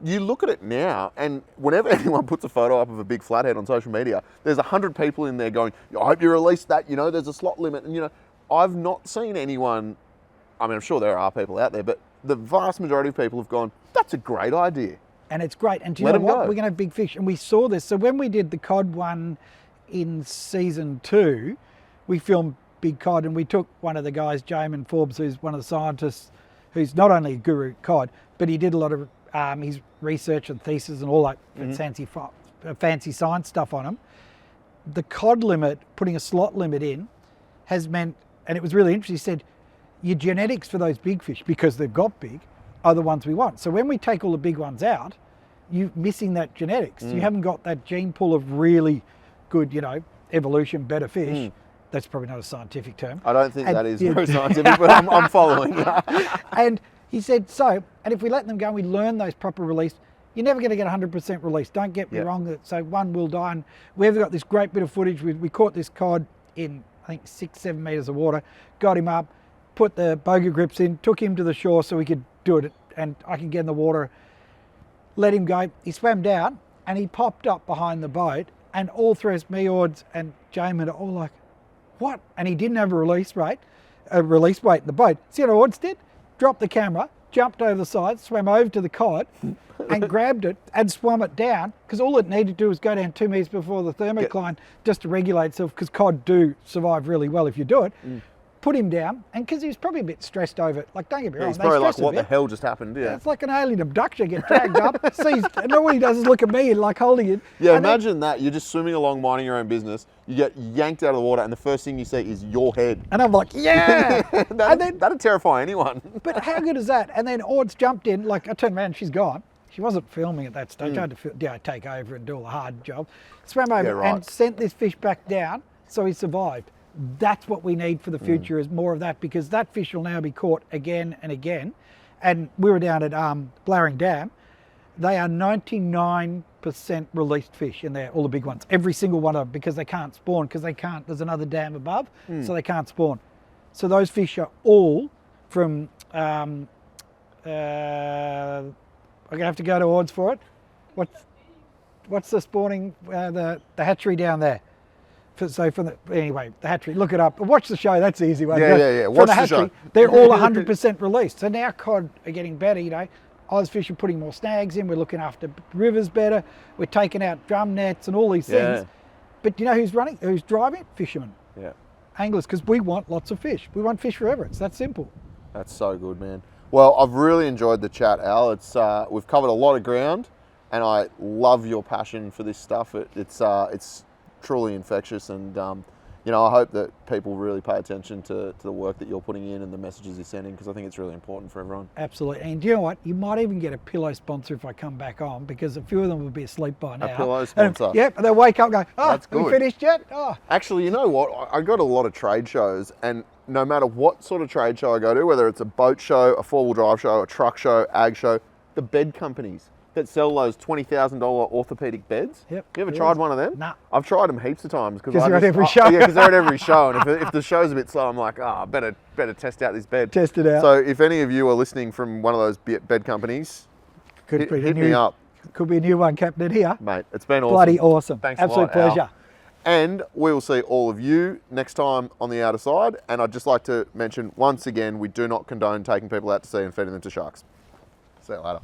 [SPEAKER 1] You look at it now, and whenever anyone puts a photo up of a big flathead on social media, there's 100 people in there going, I hope you release that, there's a slot limit. And, I've not seen anyone, I mean, I'm sure there are people out there, but the vast majority of people have gone, that's a great idea.
[SPEAKER 2] And it's great. And do you know what? We're going to have big fish. And we saw this. So when we did the cod one in season 2, we filmed big cod, and we took one of the guys, Jamin Forbes, who's one of the scientists, who's not only a guru cod, but he did a lot of his research and thesis and all that fancy science stuff on him. The cod limit, putting a slot limit in, has meant, and it was really interesting, he said, your genetics for those big fish, because they've got big, are the ones we want. So when we take all the big ones out, you're missing that genetics. You haven't got that gene pool of really good, evolution, better fish. That's probably not a scientific term.
[SPEAKER 1] I don't think that is very scientific, but I'm following.
[SPEAKER 2] And he said, and if we let them go and we learn those proper release, you're never going to get 100% release. Don't get me wrong. So one will die. And we've got this great bit of footage. We caught this cod in, I think, 6-7 meters of water, got him up, put the boga grips in, took him to the shore so we could do it. And I can get in the water, let him go. He swam down and he popped up behind the boat, and all three of us, me, Ords and Jamin, are all like, what? And he didn't have a release weight in the boat. See what Ords did? Dropped the camera, jumped over the side, swam over to the cod and grabbed it and swum it down, because all it needed to do was go down 2 meters before the thermocline just to regulate itself, because cod do survive really well if you do it. Put him down, and because he was probably a bit stressed over it, like, don't get me wrong,
[SPEAKER 1] he's probably like, what the hell just happened? Yeah.
[SPEAKER 2] It's like an alien abduction, get dragged up, seized, and all he does is look at me and like holding it.
[SPEAKER 1] Yeah, imagine that, you're just swimming along, minding your own business, you get yanked out of the water, and the first thing you see is your head.
[SPEAKER 2] And I'm like, yeah!
[SPEAKER 1] That'd terrify anyone.
[SPEAKER 2] But how good is that? And then Ords jumped in, like, I turned around, she's gone. She wasn't filming at that stage. I had to take over and do all the hard job. Swam over and sent this fish back down, so he survived. That's what we need for the future is more of that, because that fish will now be caught again and again. And we were down at Blowering Dam. They are 99% released fish in there, all the big ones, every single one of them, because they can't spawn, because there's another dam above, so they can't spawn. So those fish are all from, I'm going to have to go to odds for it. What's the spawning, the hatchery down there? Anyway, the hatchery, look it up. Watch the show, that's the easy way.
[SPEAKER 1] Yeah. Watch the show.
[SPEAKER 2] They're all 100% released. So now cod are getting better, you know. Ozfish are putting more snags in, we're looking after rivers better, we're taking out drum nets and all these things. But you know who's driving it? Fishermen.
[SPEAKER 1] Yeah.
[SPEAKER 2] Anglers, because we want lots of fish. We want fish forever. It's that simple.
[SPEAKER 1] That's so good, man. Well, I've really enjoyed the chat, Al. It's we've covered a lot of ground, and I love your passion for this stuff. It's truly infectious, and you know, I hope that people really pay attention to the work that you're putting in and the messages you're sending, because I think it's really important for everyone.
[SPEAKER 2] Absolutely. And you know what? You might even get a pillow sponsor if I come back on, because a few of them will be asleep by now.
[SPEAKER 1] A pillow sponsor.
[SPEAKER 2] Yep, and they'll wake up and go, oh,
[SPEAKER 1] That's good.
[SPEAKER 2] we finished yet? Oh.
[SPEAKER 1] Actually, you know what? I go to a lot of trade shows, and no matter what sort of trade show I go to, whether it's a boat show, a four-wheel drive show, a truck show, ag show, the bed companies that sell those $20,000 orthopedic beds.
[SPEAKER 2] Yep.
[SPEAKER 1] You ever tried one of them?
[SPEAKER 2] Nah.
[SPEAKER 1] I've tried them heaps of times.
[SPEAKER 2] Because you're at every show.
[SPEAKER 1] Yeah, because they're at every show. And if the show's a bit slow, I'm like, I better test out this bed.
[SPEAKER 2] Test it out.
[SPEAKER 1] So if any of you are listening from one of those bed companies, hit me up.
[SPEAKER 2] Could be a new one, Captain, here.
[SPEAKER 1] Mate, it's been awesome.
[SPEAKER 2] Bloody awesome.
[SPEAKER 1] Thanks
[SPEAKER 2] Absolute
[SPEAKER 1] a lot, Al.
[SPEAKER 2] pleasure.
[SPEAKER 1] And we will see all of you next time on the outer side. And I'd just like to mention once again, we do not condone taking people out to sea and feeding them to sharks. See you later.